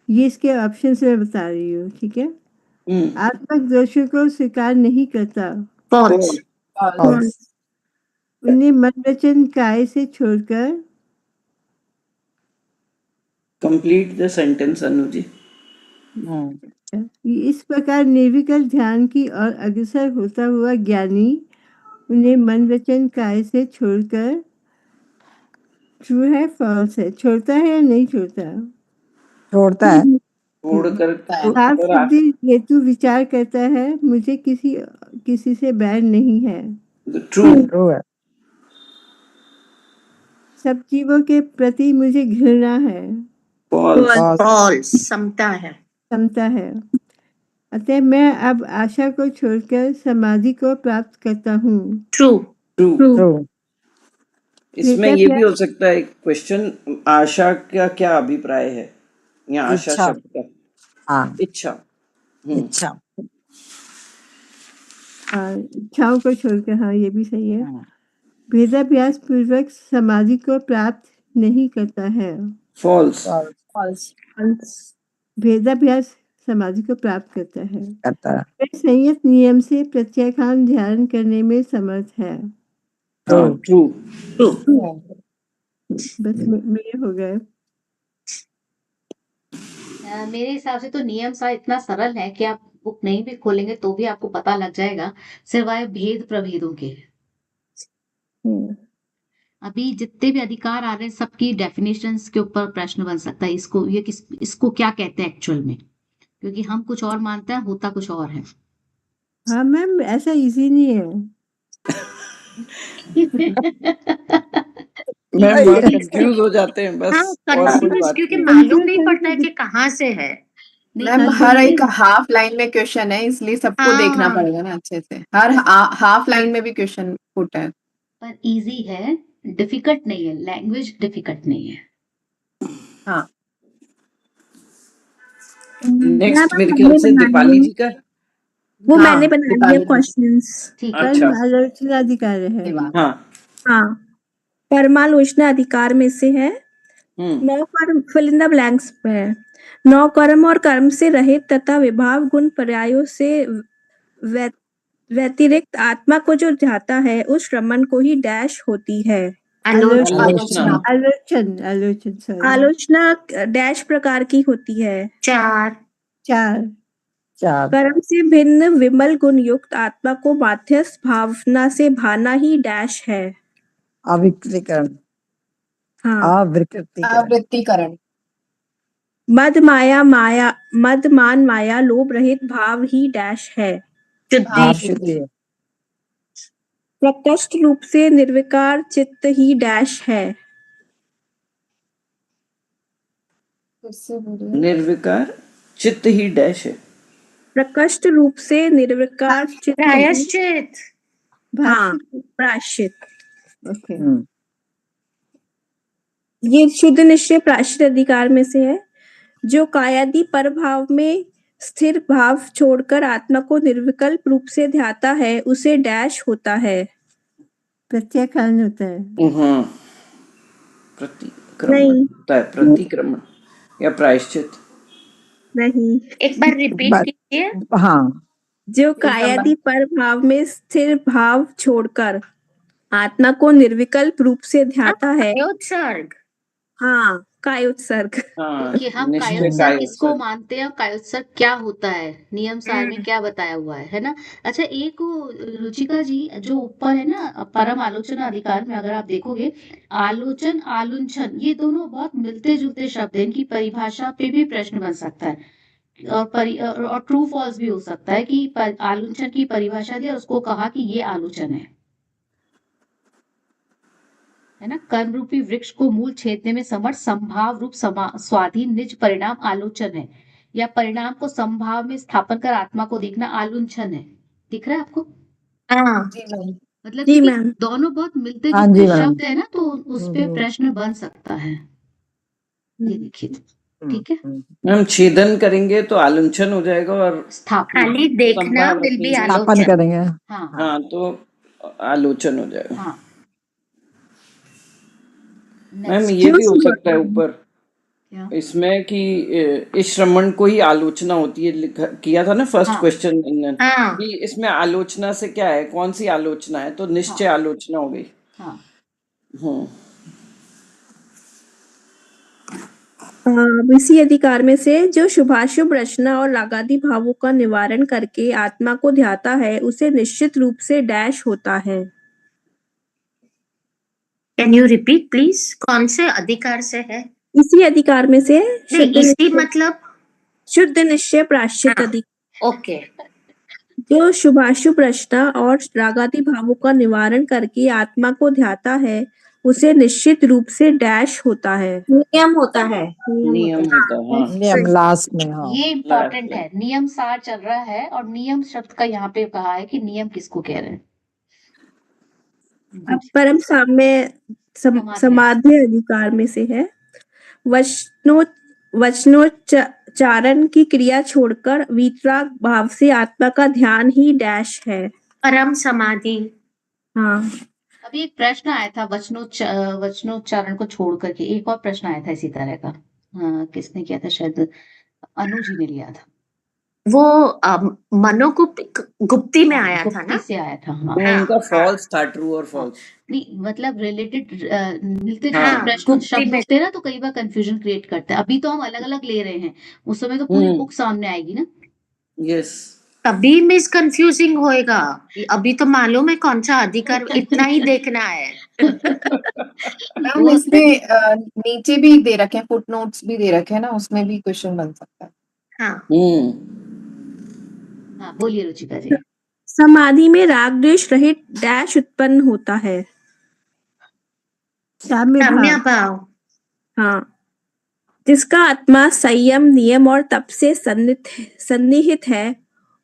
ये इसके ऑप्शन से मैं बता रही हूँ। ठीक है। आत्मक दोषों को स्वीकार नहीं करता, फॉल्स फॉल्स। उन्हें मन वचन काय से छोड़कर कंप्लीट द सेंटेंस अनुजी। इस प्रकार निर्विकल्प ध्यान की ओर अग्रसर होता हुआ ज्ञानी उन्हें मन वचन काय से छोड़कर, ट्रू है फॉल्स है, छोड़ता है या नहीं छोड़ता? छोड़ता है। छोड़कर भाव शुद्धि हेतु विचार करता है, मुझे किसी से बैर नहीं है। ट्रू। ट्रू है। सब जीवों के प्रति मुझे घृणा है, फॉल्स। फॉल्स समता है। क्षमता है। अतः मैं अब आशा को छोड़कर समाधि को प्राप्त करता हूँ। True true. ट्रू। इसमें ये भी हो सकता है क्वेश्चन, आशा का क्या अभिप्राय है या आशा इच्छा। शब्द का? हाँ, इच्छा। इच्छा। इच्छाओं को छोड़कर, हाँ ये भी सही है। हाँ। भेदाभ्यास पूर्वक समाधि को प्राप्त नहीं करता है, फॉल्स। फॉल्स। भेदाभ्यास समाधि को प्राप्त करता है। करता है। वह संयत नियम से प्रत्याख्यान ध्यान करने में समर्थ है। हाँ, ट्रू। ट्रू बस मेरे हो गए। मेरे हिसाब से तो नियम सा इतना सरल है कि आप बुक नहीं भी खोलेंगे तो भी आपको पता लग जाएगा, सिवाय भेद प्रभेदों के। अभी जितने भी अधिकार आ रहे हैं सबकी डेफिनेशंस के ऊपर प्रश्न बन सकता है, इसको क्या कहते हैं एक्चुअल में, क्योंकि हम कुछ और मानते हैं, होता कुछ और है। हाँ मैम, ऐसा इजी नहीं है। मैम बहुत कंफ्यूज हो जाते हैं बस, हाँ और कोई कंफ्यूज, बात क्योंकि नहीं। मालूम नहीं पड़ता है कि कहाँ से है। मैम हर एक हाफ लाइन में क्वेश्चन है, इसलिए सबको देखना हाँ। पड़ेगा ना अच्छे से। हर हाफ लाइन में भी क्वेश्चन पुट है। पर इजी है, डिफिकल्ट नहीं है, लैंग्वेज डिफिकल्ट नहीं है। हाँ नेक्स्ट मेरे मैम, ख्याल हमने से बनाई दीपाली है। जी का। वो हाँ, मैंने बनाई है दीपाली जी। क्वेश्चंस। ठीक पर अच्छा। आलोचना अधिकार है। धन्यवाद। हाँ। हाँ, परमालोचना अधिकार में से है। 9 कर्म फिल इन द ब्लैंक्स है। 9 कर्म और कर्म से रहित तथा विभाव गुण पर्यायों से व्यतिरिक्त आत्मा को जो चाहता है उस श्रमण को ही डैश होती है। आलोचना आलोचना। आलोचन sorry। आलोचना डैश प्रकार की होती है। 4 चार। कर्म से भिन्न विमल गुण युक्त आत्मा को माध्यस्थ भावना से भाना ही डैश है। अविकृतिकरण। हाँ। आवृत्तिकरण। मद मान माया लोभ रहित भाव ही डैश है। भाव शुद्धि है। प्रकृष्ट रूप से निर्विकार चित्त ही डैश है। फिर से बोलिए। निर्विकार चित्त ही डैश है। प्रकृष्ट रूप से निर्विकार चित्त ही, प्रायश्चित। हाँ प्रायश्चित। ओके। ये शुद्ध निश्चय प्रायश्चित अधिकार में से है। जो कायादि पर भाव में स्थिर भाव छोड़कर आत्मा को निर्विकल्प रूप से ध्याता है उसे डैश होता है। प्रत्याख्यान होता है। हाँ, प्रतिक्रमण नहीं। होता है, प्रतिक्रमण या प्रायश्चित। नहीं, एक बार रिपीट कीजिए। हाँ, जो कायादि पर भाव में स्थिर भाव छोड़कर आत्मा को निर्विकल्प रूप से ध्याता है। उत्सर्ग। हाँ, कायोत्सर्ग। हाँ, कि हम निश्चय कायोत्सर्ग काय किसको उत्सर्ग। मानते हैं, कायोत्सर्ग क्या होता है, नियम सार में क्या बताया हुआ है ना। अच्छा, एक वो, रुचिका जी जो ऊपर है ना परम आलोचना अधिकार में, अगर आप देखोगे आलोचन आलुंछन ये दोनों बहुत मिलते जुलते शब्द हैं, इनकी परिभाषा पे भी प्रश्न बन सकता है और ट्रू फॉल्स भी हो सकता है कि आलुंछन की परिभाषा दी और उसको कहा कि ये आलोचन है ना। कर्म रूपी वृक्ष को मूल छेदने में समर्थ संभाव रूप स्वाधीन निज परिणाम आलोचन है। या परिणाम को संभाव में स्थापन कर आत्मा को देखना आलुंछन है। दिख रहा है आपको? हाँ जी मैम। मतलब जी क्योंकि मैम। दोनों बहुत मिलते हाँ जुलते जी मैम। शब्द है ना, तो उस पे प्रश्न बन सकता है। ये देखिए, ठीक है। हम छेदन करेंगे तो आलुंछन हो जाएगा, और स्थापना, खाली देखना संभाव विल बी रखेंगे। स्थापन आलोचन। करेंगे। हाँ हाँ, तो आलोचन हो जाएगा। हाँ। मैम नेक्स्ट ये जो भी हो सकता है सुबह ऊपर क्या? इसमें कि इस श्रमण को ही आलोचना होती है, लिखा किया था ना फर्स्ट हाँ क्वेश्चन हाँ कि इसमें आलोचना से क्या है, कौन सी आलोचना है, तो निश्चय हाँ आलोचना हो गई। हाँ। इसी अधिकार में से जो शुभाशुभ रचना और रागादि भावों का निवारण करके आत्मा को ध्याता है उसे निश्चित रूप से डैश होता है। कैन यू रिपीट प्लीज, कौन से अधिकार से है? इसी अधिकार में से नहीं, इसी मतलब शुद्ध निश्चय प्रायश्चित हाँ, अधिकार, ओके। जो शुभाशुभ रचना और रागादि भावों का निवारण करके आत्मा को ध्याता है उसे निश्चित रूप से डैश होता है, नियम होता है। नियम होता है, हाँ। नियम लास्ट में, हाँ। ये लास्ट इम्पोर्टेंट में है, नियम सार चल रहा है और नियम शब्द का यहाँ पे कहा है कि नियम किसको कह रहे हैं। अब परम साम्य समाधि अधिकार में से है। वचनोच्चारण की क्रिया छोड़कर वीतराग भाव से आत्मा का ध्यान ही डैश है। परम समाधि। हाँ, अभी एक प्रश्न आया था वचनोच्चारण को छोड़ करके, एक और प्रश्न आया था इसी तरह का। हाँ, किसने किया था? शायद अनु जी ने लिया था। वो गुप्ती में आया था गुप्ती ना? से आया था। हाँ वो हाँ, उनका हाँ, फॉल्स था, ट्रू और फॉल्स। नहीं, मतलब रिलेटेड मिलते जुलते हाँ, प्रश्न गुप्ती शब्द में। होते हैं ना, तो कई बार कंफ्यूजन क्रिएट करते हैं। अभी तो हम अलग अलग ले रहे हैं, उस समय तो पूरी बुक सामने आएगी ना। यस। तभी मिस कंफ्यूजिंग होएगा। अभी तो मालूम है कौन सा अधिकार, इतना ही देखना है। मैम इसमें नीचे भी दे रखे हैं, फुट नोट्स भी दे रखे हैं ना, उसमें भी क्वेश्चन बन सकता है। हाँ, हाँ, बोलिए रुचिका जी। समाधि में राग द्वेष रहित डैश उत्पन्न होता है। साम्य साम्य भाव। भाव। हाँ, जिसका आत्मा संयम नियम और तप से सन्निहित है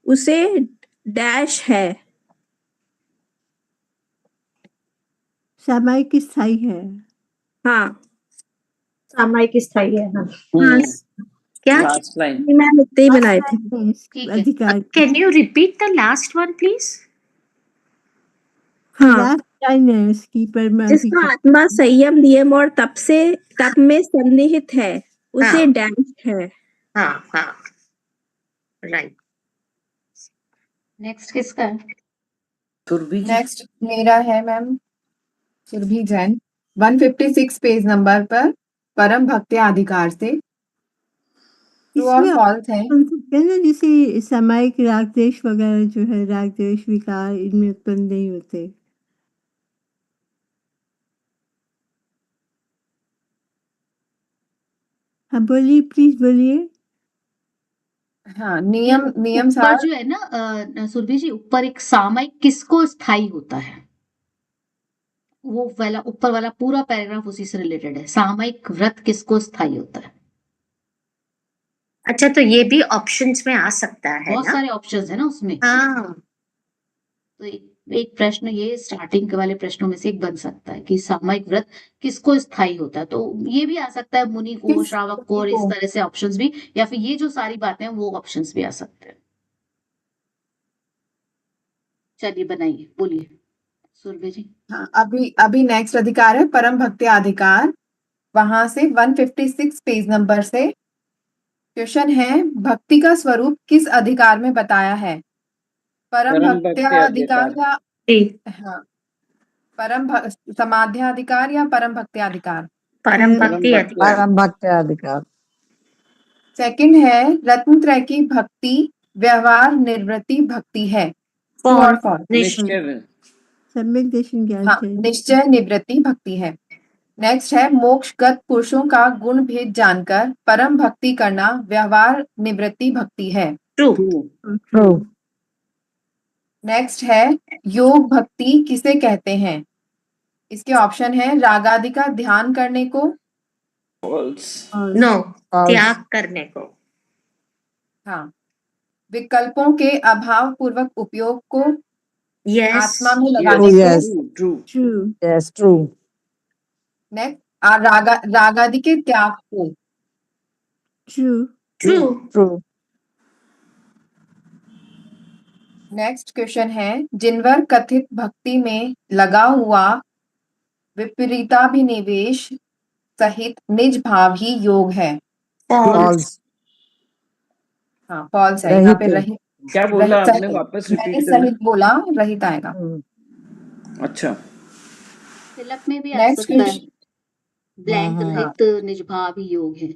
उसे डैश है। सामायिक स्थायी है। हाँ, सामायिक स्थायी है। हाँ, क्या? Last line. ये मैंने इतने ही बनाए थे। ठीक है। अधिकार can you repeat the last one please? हाँ, लास्ट लाइन है इसकी जिसका परमाधिकार। आत्मा संयम नियम और तप में सन्निहित है उसे हाँ। डैश है। हाँ हाँ, राइट। नेक्स्ट किसका है? सुरभि जी। नेक्स्ट मेरा है ma'am, Surabhi Jain, 156 page number पर परम भक्ति अधिकार से ट्रू और इसमें फॉल्स है। बन सकते हैं ना, जैसे सामायिक राग द्वेष वगैरह जो है, राग द्वेष विकार इनमें उत्पन्न नहीं होते। हाँ बोलिए, प्लीज बोलिए। हाँ, नियम ऊपर सार। जो है ना सुरभि जी, ऊपर एक सामयिक किसको स्थायी होता है, वो वाला ऊपर वाला पूरा पैराग्राफ उसी से रिलेटेड है। सामयिक व्रत किसको स्थायी होता है? अच्छा, तो ये भी ऑप्शंस में आ सकता है बहुत ना? सारे ऑप्शंस है ना उसमें। हाँ, तो एक प्रश्न ये स्टार्टिंग के वाले प्रश्नों में से एक बन सकता है कि सामयिक व्रत किसको स्थायी होता है। तो ये भी आ सकता है मुनि को, किस श्रावक को, और इस तरह से ऑप्शंस भी, या फिर ये जो सारी बातें हैं वो ऑप्शंस भी आ सकते हैं। चलिए बनाइए, बोलिए सुरभि जी। हाँ, अभी नेक्स्ट अधिकार है परम भक्ति अधिकार, वहां से 156 पेज नंबर से क्वेश्चन है, भक्ति का स्वरूप किस अधिकार में बताया है? परम परम भक्ति भक्ति अधिकार अधिकार। या जी, हाँ समाध्याधिकार या परम भक्ति अधिकार? परम परम भक्ति भक्ति अधिकार। परम भक्ति अधिकार। सेकंड है रत्न त्रय की भक्ति व्यवहार निवृत्ति भक्ति है। ट्रू और फॉल्स? निश्चय। सम्यक दर्शन ज्ञान हाँ, से। निश्चय निवृत्ति भक्ति है। नेक्स्ट है मोक्षगत पुरुषों का गुण भेद जानकर परम भक्ति करना व्यवहार निवृत्ति भक्ति है। ट्रू। ट्रू। नेक्स्ट है योग भक्ति किसे कहते हैं? इसके ऑप्शन है रागादि का ध्यान करने को, फॉल्स। No, false. त्याग करने को। हाँ, विकल्पों के अभाव पूर्वक उपयोग को यस आत्मा में Yes, लगाने को। yes. true. True. Yes, true. Next रागादि के त्याग को। True. True True. Next question है, जिनवर कथित भक्ति में लगा हुआ विपरीताभिनिवेश सहित निज भाव ही योग है। False False. हाँ, फॉल्स है। यहाँ पे रहित। रहित क्या बोला रहित आपने? है। वापस मैंने रिपीट करना। सहित बोला, रहित आएगा। अच्छा, फिलअप में भी आ नेक्स्ट सकता है, क्वेश्चन। ब्लैंक हाँ। रहित निजभाव ही योग है।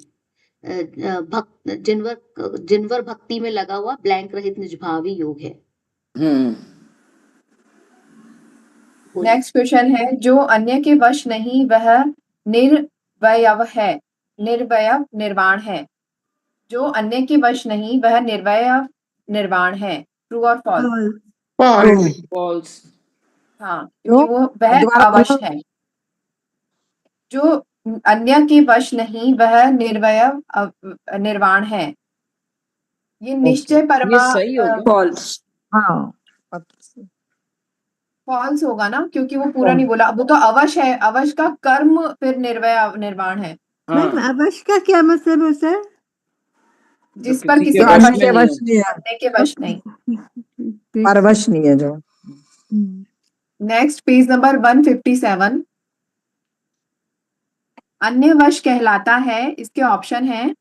भक्त जिनवर भक्ति में लगा हुआ ब्लैंक रहित निजभाव ही योग है। बोलिए। नेक्स्ट क्वेश्चन है, जो अन्य के वश नहीं वह निर्वयव है, निर्वयव निर्वाण है। जो अन्य के वश नहीं वह निर्वयव निर्वाण है। ट्रू और फॉल्स? False. False false. हाँ, क्योंकि क्यों? वो वह दोबारा अवश बोलो। है। जो अन्य के वश नहीं वह निर्वयव निर्वाण है। ये निश्चय परमा ये सही हो गया। फॉल्स हाँ। फॉल्स होगा ना, क्योंकि वो पूरा नहीं बोला। वो तो अवश है, अवश का कर्म फिर निर्वय निर्वाण है। मैम हाँ, अवश्य का क्या मतलब होता है? जिस पर किसी के का वश वश में के नहीं वश हो। नहीं है, करने के वश नहीं। परवश नहीं है जो। Next page number 157। अन्य वश कहलाता है, इसके ऑप्शन है,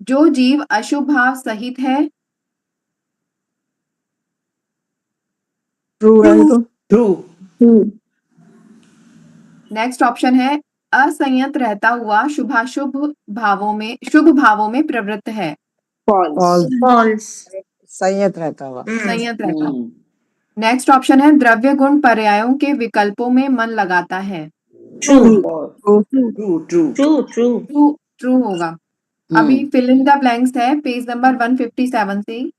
जो जीव अशुभ भाव सहित है। ट्रू है तो। ट्रू। नेक्स्ट ऑप्शन है, असंयत रहता हुआ शुभाशुभ शुभ भावों में प्रवृत्त है। False. फॉल्स संयत रहता हुआ। संयत रहता हुआ। नेक्स्ट ऑप्शन है, द्रव्य गुण पर्यायों के विकल्पों में मन लगाता है। True true. True true true होगा। अभी फिल इन द ब्लैंक्स है पेज नंबर 157 से।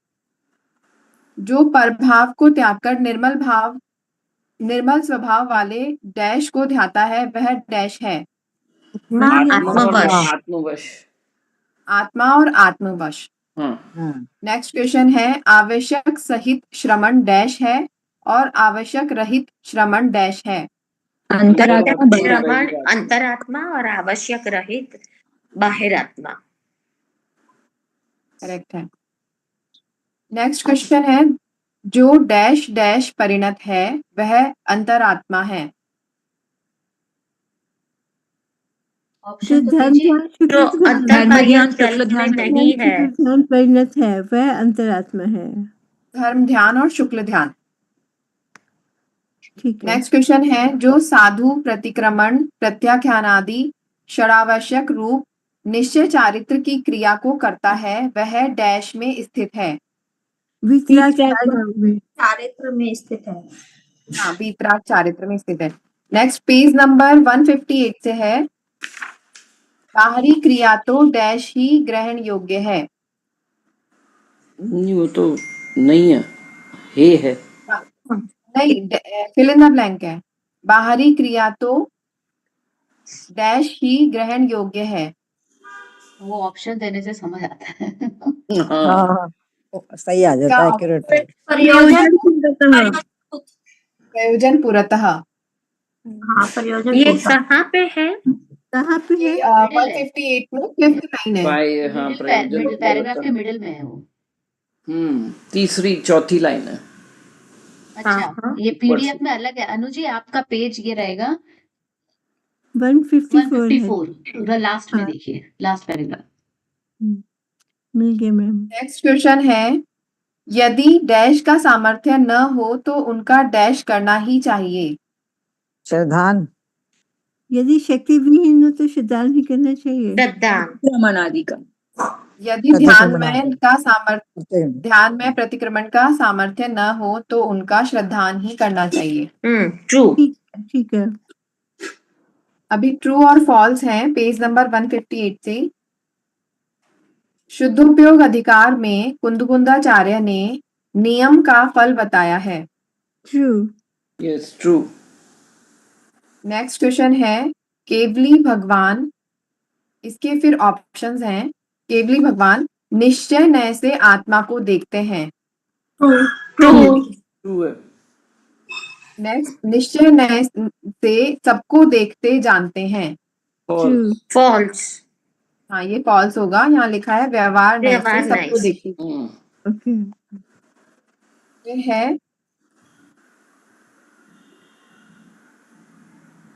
जो परभाव को त्याग कर निर्मल स्वभाव वाले डैश को ध्याता है वह डैश है। आत्मवश आत्मवश। आत्मा और आत्मवश। हाँ, नेक्स्ट क्वेश्चन है, आवश्यक सहित श्रमण डैश है और आवश्यक रहित श्रमण डैश है। श्रवण अंतरात्मा और आवश्यक रहित बाहिर आत्मा। करेक्ट है। नेक्स्ट क्वेश्चन है, जो डैश डैश परिणत है वह अंतरात्मा है। ऑप्शन जो तो धर्म दीजिए। ध्यान जो शुक्ल ध्यान अंतर्बाह्य सेल्फ में नहीं है ध्यान परिणत है वह अंतरात्मा है। धर्म ध्यान और शुक्ल ध्यान। ठीक है। नेक्स्ट क्वेश्चन है, जो साधु प्रतिक्रमण प्रत्याख्यान आदि षडावश्यक रूप निश्चय चारित्र की क्रिया को करता है वह डैश में स्थित है। वितराग चारित्र में स्थित है। हाँ, वीतराग चारित्र में स्थित है। नेक्स्ट पेज नंबर 158 से है, बाहरी क्रिया तो डैश ही ग्रहण योग्य है। नहीं वो तो नहीं है। नहीं, फिल इन द ब्लैंक है। बाहरी क्रिया तो डैश ही ग्रहण योग्य है। वो ऑप्शन देने से समझ आता है। हाँ, हाँ, सही आ जाता है, क्या एक्यूरेट है। प्रयोजन पूर्णतः। हाँ, प्रयोजन ये पूर्वक। कहाँ पे है? कहाँ पे ये है? 158 में 5th लाइन है। हाँ, मिडिल पैराग्राफ के मिडिल में है वो। तीसरी चौथी लाइन है। अच्छा, ये पीडीएफ में अलग है। अनुजी, आपका पेज ये रहेगा 154 है। 154, पूरा लास्ट में हाँ। देखिए, लास्ट पैराग्राफ। मिल गया मैम। नेक्स्ट क्वेश्चन है, यदि डैश का सामर्थ्य न हो तो उनका डैश करना ही चाहिए। श्रद्धान। यदि शक्ति विहीन हो तो श्रद्धान भी करना चाहिए। श्रद्धान आदि का। यदि ध्यान में प्रतिक्रमण का सामर्थ्य न हो तो उनका श्रद्धान ही करना चाहिए। ट्रू ठीक है। अभी ट्रू और फॉल्स है पेज नंबर 158 से। शुद्धोपयोग अधिकार में कुंदकुंदाचार्य ने नियम का फल बताया है। True. Yes, true. Next question है, केवली भगवान, इसके फिर ऑप्शंस हैं, केवली भगवान निश्चय नय से आत्मा को देखते हैं। ट्रू ट्रू है। नेक्स्ट, निश्चय नय से सबको देखते जानते हैं। फॉल्स। फॉल्स हाँ, ये फॉल्स होगा। यहाँ लिखा है व्यवहार नय से व्यवहार नय सबको से। देखते ओके है।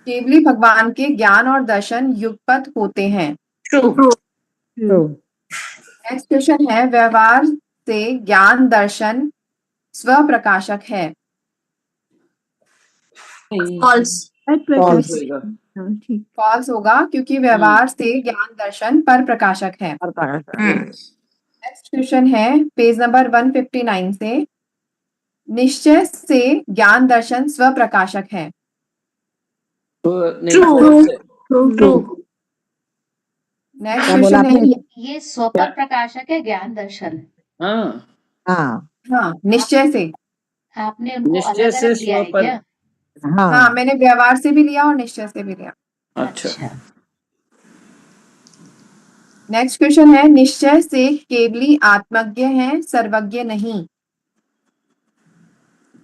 केवली भगवान के ज्ञान और दर्शन युगपत होते हैं। ट्रू ट्रू नेक्स्ट क्वेश्चन है, व्यवहार से ज्ञान दर्शन स्वप्रकाशक है। फॉल्स प्रकाश होएगा। हाँ, ठीक फॉल्स होगा क्योंकि व्यवहार से ज्ञान दर्शन पर प्रकाशक है। नेक्स्ट क्वेश्चन है पेज नंबर 159 से, निश्चय से ज्ञान दर्शन स्वप्रकाशक है। तो नहीं, True. false है। ट्रू नेक्स्ट क्या बोला क्वेश्चन है, आपने? ये स्वपर प्रकाशक है ज्ञान दर्शन। हाँ, हाँ हाँ निश्चय से। आपने उनको निश्चय अलग से अलग लिया है स्व पर। क्या? हाँ, हाँ मैंने व्यवहार से भी लिया और निश्चय से भी लिया। अच्छा। नेक्स्ट क्वेश्चन है, निश्चय से केवली आत्मज्ञ है, सर्वज्ञ नहीं।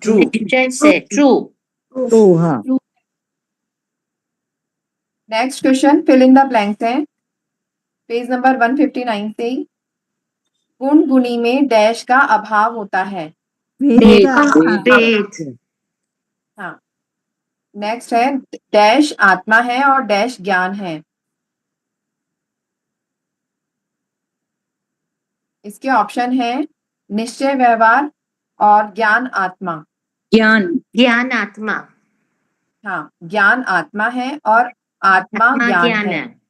ट्रू। निश्चय से ट्रू ट्रू हाँ next question fill in the blanks है पेज नंबर 159 से ही, गुण गुणी में डैश का अभाव होता है। वेद का वेद हाँ। नेक्स्ट है, डैश आत्मा है और डैश ज्ञान है। इसके ऑप्शन है निश्चय व्यवहार और ज्ञान आत्मा। ज्ञान आत्मा हाँ, ज्ञान आत्मा है और आत्मा ज्ञान है।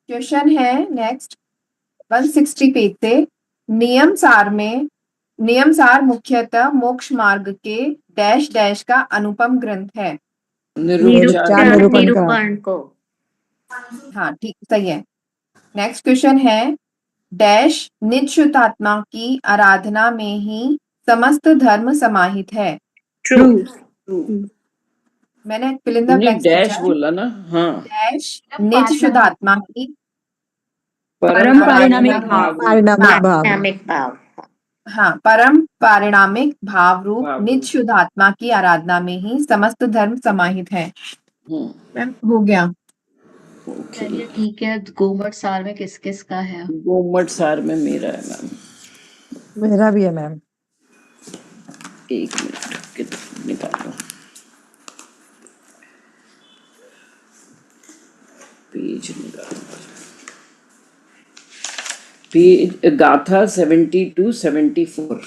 क्वेश्चन है नेक्स्ट 160 पेज से, नियम सार मुख्यतः मोक्ष मार्ग के डैश डैश का अनुपम ग्रंथ है। निरूपचार निरूपण को। हाँ ठीक, सही है। नेक्स्ट क्वेश्चन है, डैश नित्युतात्मा की आराधना में ही समस्त धर्म समाहित है। ट्रू मैंने फिल इन द तुमने ब्लैंक्स डैश पूछा है। बोला ना। हाँ, डैश नित्युतात्मा की परम पारिणामिक भाव। पारिणामिक भाव पारिणामिक भाव हाँ, परम पारिणामिक भाव रूप भाव रूप। नित्य शुद्ध आत्मा की आराधना में ही समस्त धर्म समाहित है। मैम हो गया। चलिए ठीक है, गोमट सार में किस किस का है? गोमट सार में मेरा है मैम। मेरा भी है मैम। एक मिनट निकालो, पेज निकालो। पेज गाथा 70-74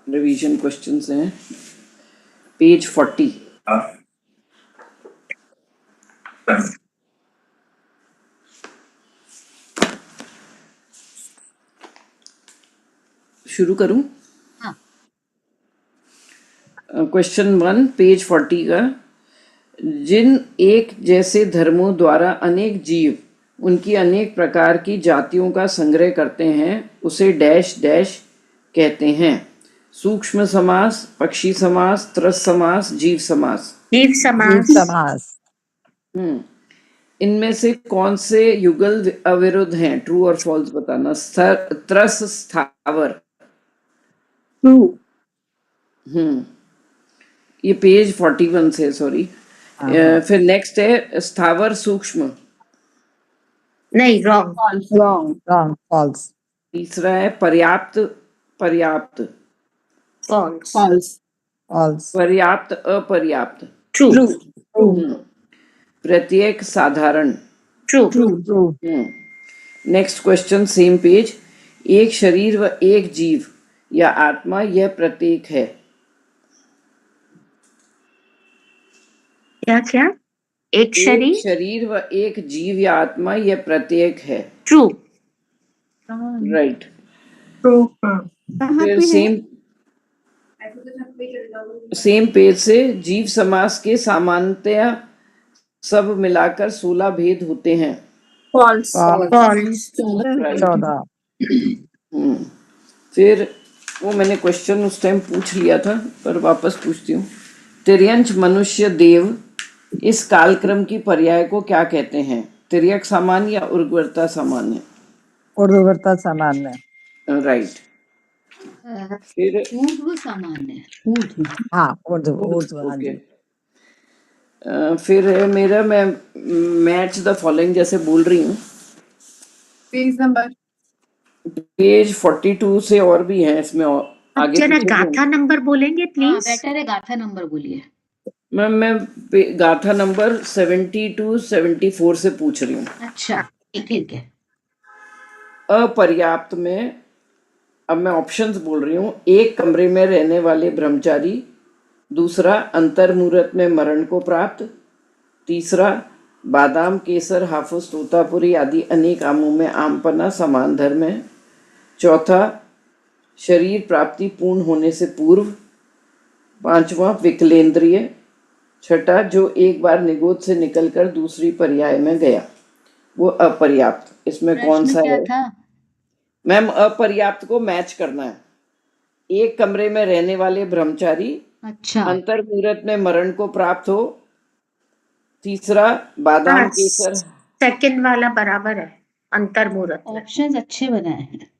रिवीजन क्वेश्चंस हैं, पेज 40। शुरू करूं? हाँ। क्वेश्चन 1 पेज 40 का, जिन एक जैसे धर्मों द्वारा अनेक जीव उनकी अनेक प्रकार की जातियों का संग्रह करते हैं उसे डैश डैश कहते हैं। सूक्ष्म समास, पक्षी समास, त्रस समास, जीव समास। जीव समास समास इनमें से कौन से युगल अविरुद्ध हैं? ट्रू और फॉल्स बताना। त्रस स्थावर। ट्रू ये पेज 41 से, सॉरी। फिर नेक्स्ट है स्थावर सूक्ष्म। नहीं रॉन्ग रॉन्ग फॉल्स। तीसरा है पर्याप्त पर्याप्त। False false. पर्याप्त अपर्याप्त। ट्रू प्रत्येक साधारण। True true next question same page, एक शरीर व एक जीव या आत्मा यह प्रत्येक है। क्या क्या एक शरीर शरीर व एक जीव या आत्मा यह प्रत्येक है। True right. ट्रू कहाँ फिर पे है? सेम पेज से, जीव समास के सामान्यतया सब मिलाकर 16 भेद होते हैं। False false 14। फिर वो मैंने क्वेश्चन उस टाइम पूछ लिया था पर वापस पूछती हूँ। तिर्यंच मनुष्य देव इस कालक्रम की पर्याय को क्या कहते हैं? तिर्यक सामान्य या उर्वरता सामान्य? ऊर्ध्ववर्ता सामान्य। राइट। फिर ऊर्ध्व सामान्य, ऊर्ध्व। हाँ ऊर्ध्व हाँ ओके। जी। फिर है मेरा, मैं मैच द फॉलोइंग जैसे बोल रही हूँ, पेज नंबर पेज 42 से और भी हैं इसमें, और आप आगे जरा पीछे भी गाथा होंगे। नंबर बोलेंगे हाँ प्लीज। बेटर है, गाथा नंबर बोलिए। मैं गाथा नंबर 72 74 से पूछ रही हूँ। अच्छा ठीक है। अपर्याप्त में अब मैं ऑप्शंस बोल रही हूँ। एक कमरे में रहने वाले ब्रह्मचारी, दूसरा अंतर्मुहूर्त में मरण को प्राप्त, तीसरा बादाम केसर हाफुस तोतापुरी आदि अनेक आमों में आमपना समान धर्म है, चौथा शरीर प्राप्ति पूर्ण होने से पूर्व, पांचवा विकलेंद्रिय, छठा जो एक बार निगोद से निकलकर दूसरी पर्याय में गया। वो अपर्याप्त, इसमें कौन प्रश्न सा क्या है? था? मैम अपर्याप्त को मैच करना है। एक कमरे में रहने वाले ब्रह्मचारी, अच्छा अंतर्मुहूर्त में मरण को प्राप्त हो, तीसरा बादाम हाँ, केसर। सेकंड वाला बराबर है, अंतर्मुहूर्त में। ऑप्शंस अच्छे बनाए हैं।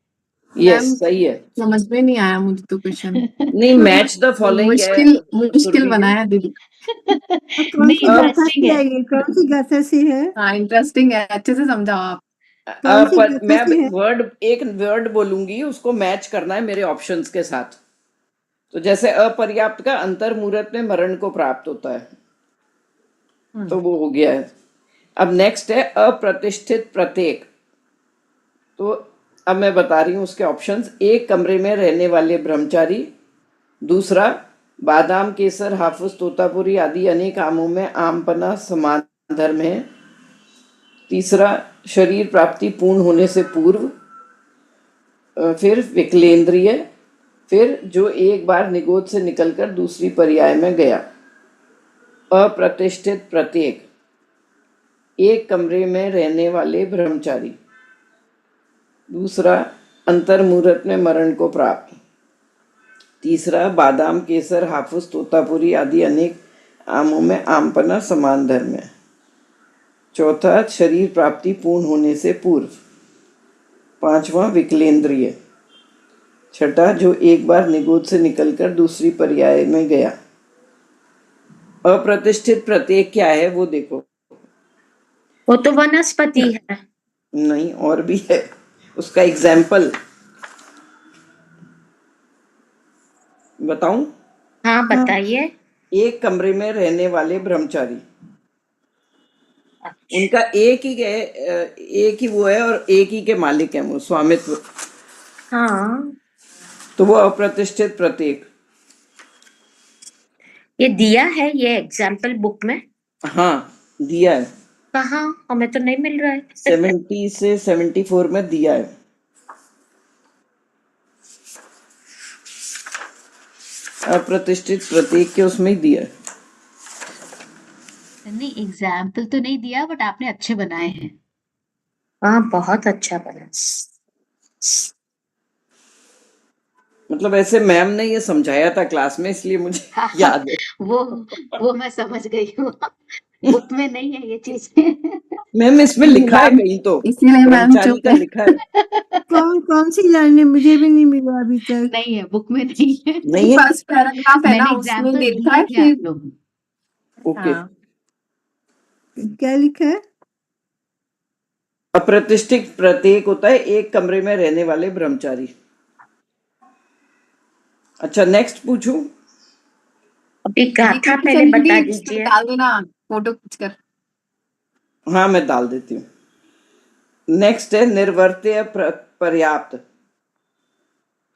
यस मैम सही है। समझ में नहीं आया मुझे तो क्वेश्चन। नहीं, मैच द फॉलोइंग है मुश्किल सुरभि जी। बनाया दीदी। कौन नहीं सी गाथा इंटरेस्टिंग से है। है ये? कौन सी गाथा से है? हाँ इंटरेस्टिंग है, अच्छे से समझाओ आप। कौन सी पर गाथा मैं से है? एक वर्ड बोलूंगी, उसको मैच करना है मेरे ऑप्शंस के साथ। तो जैसे अपर्याप्त का अंतर्मुहूर्त में मरण को प्राप्त होता है, तो वो हो गया है। अब नेक्स्ट है अप्रतिष्ठित प्रत्येक। तो अब मैं बता रही हूँ उसके ऑप्शंस। एक कमरे में रहने वाले ब्रह्मचारी, दूसरा बादाम केसर हाफुस तोतापुरी आदि अनेक आमों में आमपना समान धर्म है, तीसरा शरीर प्राप्ति पूर्ण होने से पूर्व, फिर विकलेंद्रिय, फिर जो एक बार निगोद से निकलकर दूसरी पर्याय में गया। अप्रतिष्ठित प्रत्येक, एक कमरे में रहने वाले ब्रह्मचारी, दूसरा अंतर्मुहूर्त में मरण को प्राप्त, तीसरा बादाम केसर हाफुस तोतापुरी आदि अनेक आमों में आमपना समान धर्म है, चौथा शरीर प्राप्ति पूर्ण होने से पूर्व, पांचवा विकलेंद्रिय, छठा जो एक बार निगोद से निकलकर दूसरी पर्याय में गया। अप्रतिष्ठित प्रत्येक क्या है वो देखो। वो तो वनस्पति है। नहीं, और भी है, उसका एग्जाम्पल बताऊं? हाँ बताइए। एक कमरे में रहने वाले ब्रह्मचारी, उनका एक ही वो है और एक ही के मालिक हैं, वो स्वामित्व। हाँ तो वो अप्रतिष्ठित प्रत्येक। ये दिया है ये एग्जाम्पल बुक में। हाँ दिया है, कहाँ? हमें तो नहीं मिल रहा है। 70 से 74 में दिया है। अप्रतिष्ठित प्रतीक के उसमें ही दिया है। नहीं एग्जाम्पल तो नहीं दिया, बट आपने अच्छे बनाए हैं। हाँ बहुत अच्छा बना। मतलब ऐसे मैम ने ये समझाया था क्लास में, इसलिए मुझे याद है। वो मैं समझ गई हूँ। बुक में नहीं है ये चीज। मैम इसमें लिखा है कहीं तो, इसीलिए मैम ब्रह्मचारी चुप का है। लिखा है। कौन सी लाइन है? मुझे भी नहीं मिला अभी तक। नहीं है, बुक में नहीं है। नहीं है? फर्स्ट पैराग्राफ है ना, मैंने उसमें एग्जाम्पल देखा है दिए थे फिर। आप लोग। ओके। हाँ क्या लिखा है? अप्रतिष्ठित प्रत्येक होता है एक कमरे में रहने वाले ब्रह्मचारी। अच्छा नेक्स्ट पूछूं? अभी गाथा पहले बता दीजिए। डाल देना फोटो खींचकर। हाँ मैं डाल देती हूँ। नेक्स्ट है निर्वर्त्य पर्याप्त।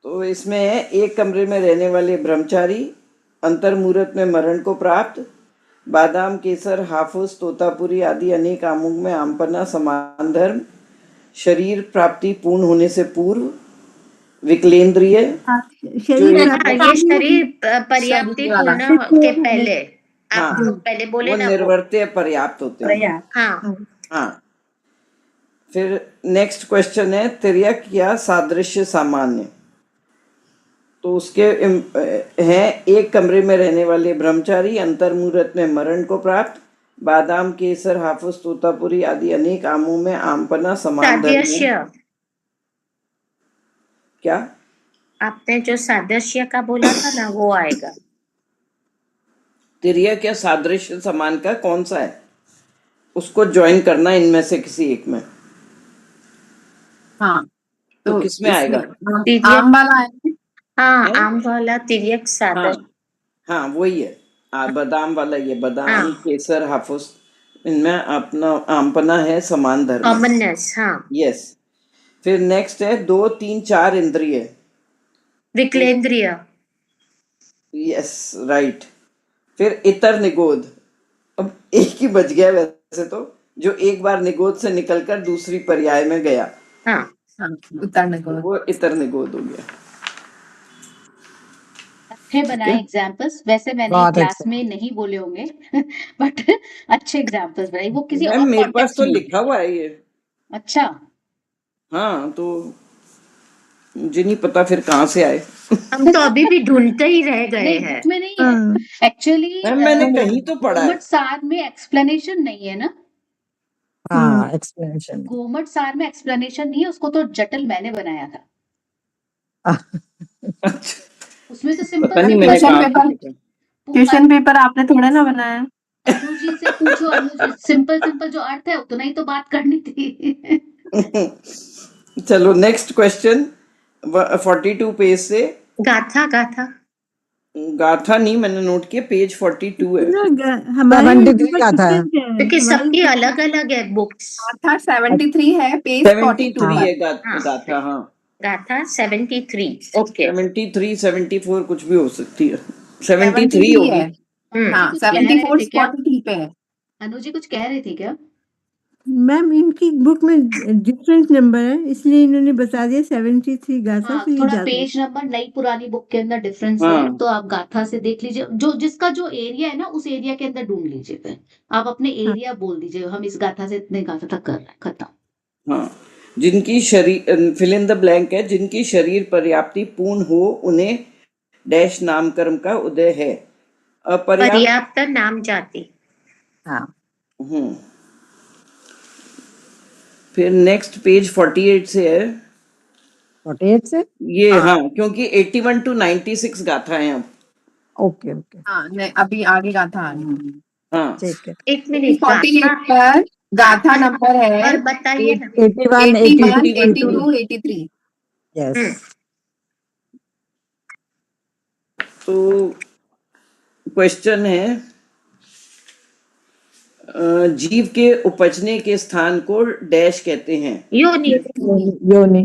तो इसमें है एक कमरे में रहने वाले ब्रह्मचारी, अंतर्मुहूर्त में मरण को प्राप्त, बादाम केसर हाफुस तोतापुरी आदि अनेक आमों में आमपना समान धर्म, शरीर प्राप्ति पूर्ण होने से पूर्व, विकलेंद्रिय, शरीर एक प्राप्ति ये शरीर पर्याप्ति शरीर वाला। पूर्ण के पहले हाँ, आप जो पहले बोले वो ना वो। निर्वर्त्य पर्याप्त होते हैं। हाँ हाँ। फिर नेक्स्ट क्वेश्चन है तिर्यक या सादृश्य सामान्य। तो उसके हैं एक कमरे में रहने वाले ब्रह्मचारी, अंतर्मुहूर्त में मरण को प्राप्त, बादाम केसर हाफुस तोतापुरी आदि अनेक आमों में आमपना समान धर्म है। सादृश्य। क्या? आपने जो सादृश्य का बोला था ना वो आएगा। तिर्यक या सादृश्य समान का कौन सा है, उसको ज्वाइन करना इनमें से किसी एक में। हाँ तो किसमें इसमें आएगा? तिर्यक, आम वाला है। हाँ है? आम वाला तिर्यक हाँ सादृश्य। हाँ वही है। बादाम वाला, ये बादाम हाँ केसर हाफूस, इनमें अपना आमपना है, समान धर्म। कॉमननेस। हाँ यस। फिर नेक्स्ट है 2 3 4 इंद्रिय। विकलेंद्रिय। Yes right. फिर इतर निगोद। अब एक ही बच गया वैसे तो, जो एक बार निगोद से निकलकर दूसरी पर्याय में गया, हाँ हाँ उतरने तो को। वो इतर निगोद हो गया। अच्छे ठीक बनाए है। एग्जाम्पल्स, वैसे मैंने बहुत क्लास अच्छे। में नहीं बोले होंगे बट अच्छे एग्जाम्पल्स बनाए, वो किसी मैम और मेरे पास कॉन्टेक्स्ट तो में। लिखा हुआ है ये। अच्छा, हाँ तो मुझे नहीं पता फिर कहाँ से आए। हम तो अभी भी ढूंढते ही रह गए नहीं हैं। बुक में नहीं है हाँ एक्चुअली। मैम मैंने कहीं तो पढ़ा है। गोमट सार में एक्सप्लेनेशन नहीं है ना, हाँ एक्सप्लेनेशन। गोमट सार में एक्सप्लेनेशन नहीं है, उसको तो जटिल मैंने बनाया था। अच्छा, उसमें तो पता सिंपल नहीं मैंने क्वेश्चन कहाँ सिंपल। से पेपर लिखा। क्वेश्चन पेपर आपने थोड़ा ना बनाया। अनु जी से पूछो, अनु जी सिंपल सिंपल जो अर्थ है उतना ही तो बात करनी थी चलो नेक्स्ट क्वेश्चन 42 पेज से। गाथा गाथा। गाथा नहीं मैंने नोट किया, पेज 42 है। हमारे 73 का था। different है, क्योंकि हमारे सबकी अलग अलग है बुक्स। गाथा 73 है, पेज 42 73 पर। है हाँ गाथा। हाँ गाथा 73। ओके 73 74 कुछ भी हो सकती है, 73 73 होगी। है। हाँ कुछ कह रहे 74 थे क्या? 43 पे है। अनु जी कुछ कह रहे थे क्या? मैम इनकी बुक में डिफरेंट नंबर है इसलिए इन्होंने बता दिया 73 गाथा हाँ, तो ये थोड़ा ज्यादा पेज नंबर नई पुरानी बुक के अंदर डिफरेंस है, हाँ तो आप गाथा से देख लीजिए, जो जिसका जो एरिया है ना उस एरिया के अंदर ढूंढ लीजिए, फिर आप अपने हाँ एरिया बोल दीजिए, हम इस गाथा से इतने गाथा तक कर रहे हैं, खत्म। हाँ। जिनकी शरीर, फिल इन द ब्लैंक है, जिनकी शरीर पर्याप्ति पूर्ण हो उन्हें डैश नामकर्म का उदय है। अपर्याप्त। पर्याप्त नाम जाति। हाँ हम्म। फिर नेक्स्ट पेज 48 से है 48 से। ये। हाँ हाँ क्योंकि 81 to 96 गाथा है अब। ओके ओके हाँ अभी आगे गाथा आ रही है। हाँ ठीक है। एक मिनट, 48 गाथा पर गाथा नंबर है और बताइए ना। 81 81 82 82 83। यस। तो क्वेश्चन है जीव के उपजने के स्थान को डैश कहते हैं। योनि। योनि।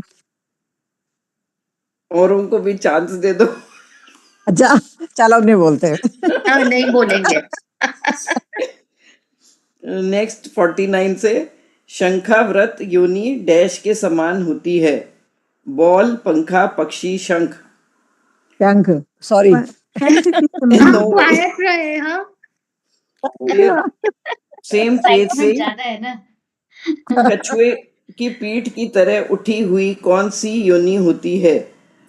और उनको भी चांस दे दो। अच्छा चलो नहीं बोलते नहीं बोलेंगे। नेक्स्ट 49 से शंखाव्रत योनि डैश के समान होती है। बॉल, पंखा, पक्षी, शंख। शंख। सॉरी शंख के समान नो वे। क्वाइट रहे। हाँ फिर सेम पेज से एक्साइटमेंट ज्यादा है ना कछुए की पीठ की तरह उठी हुई कौन सी योनि होती है?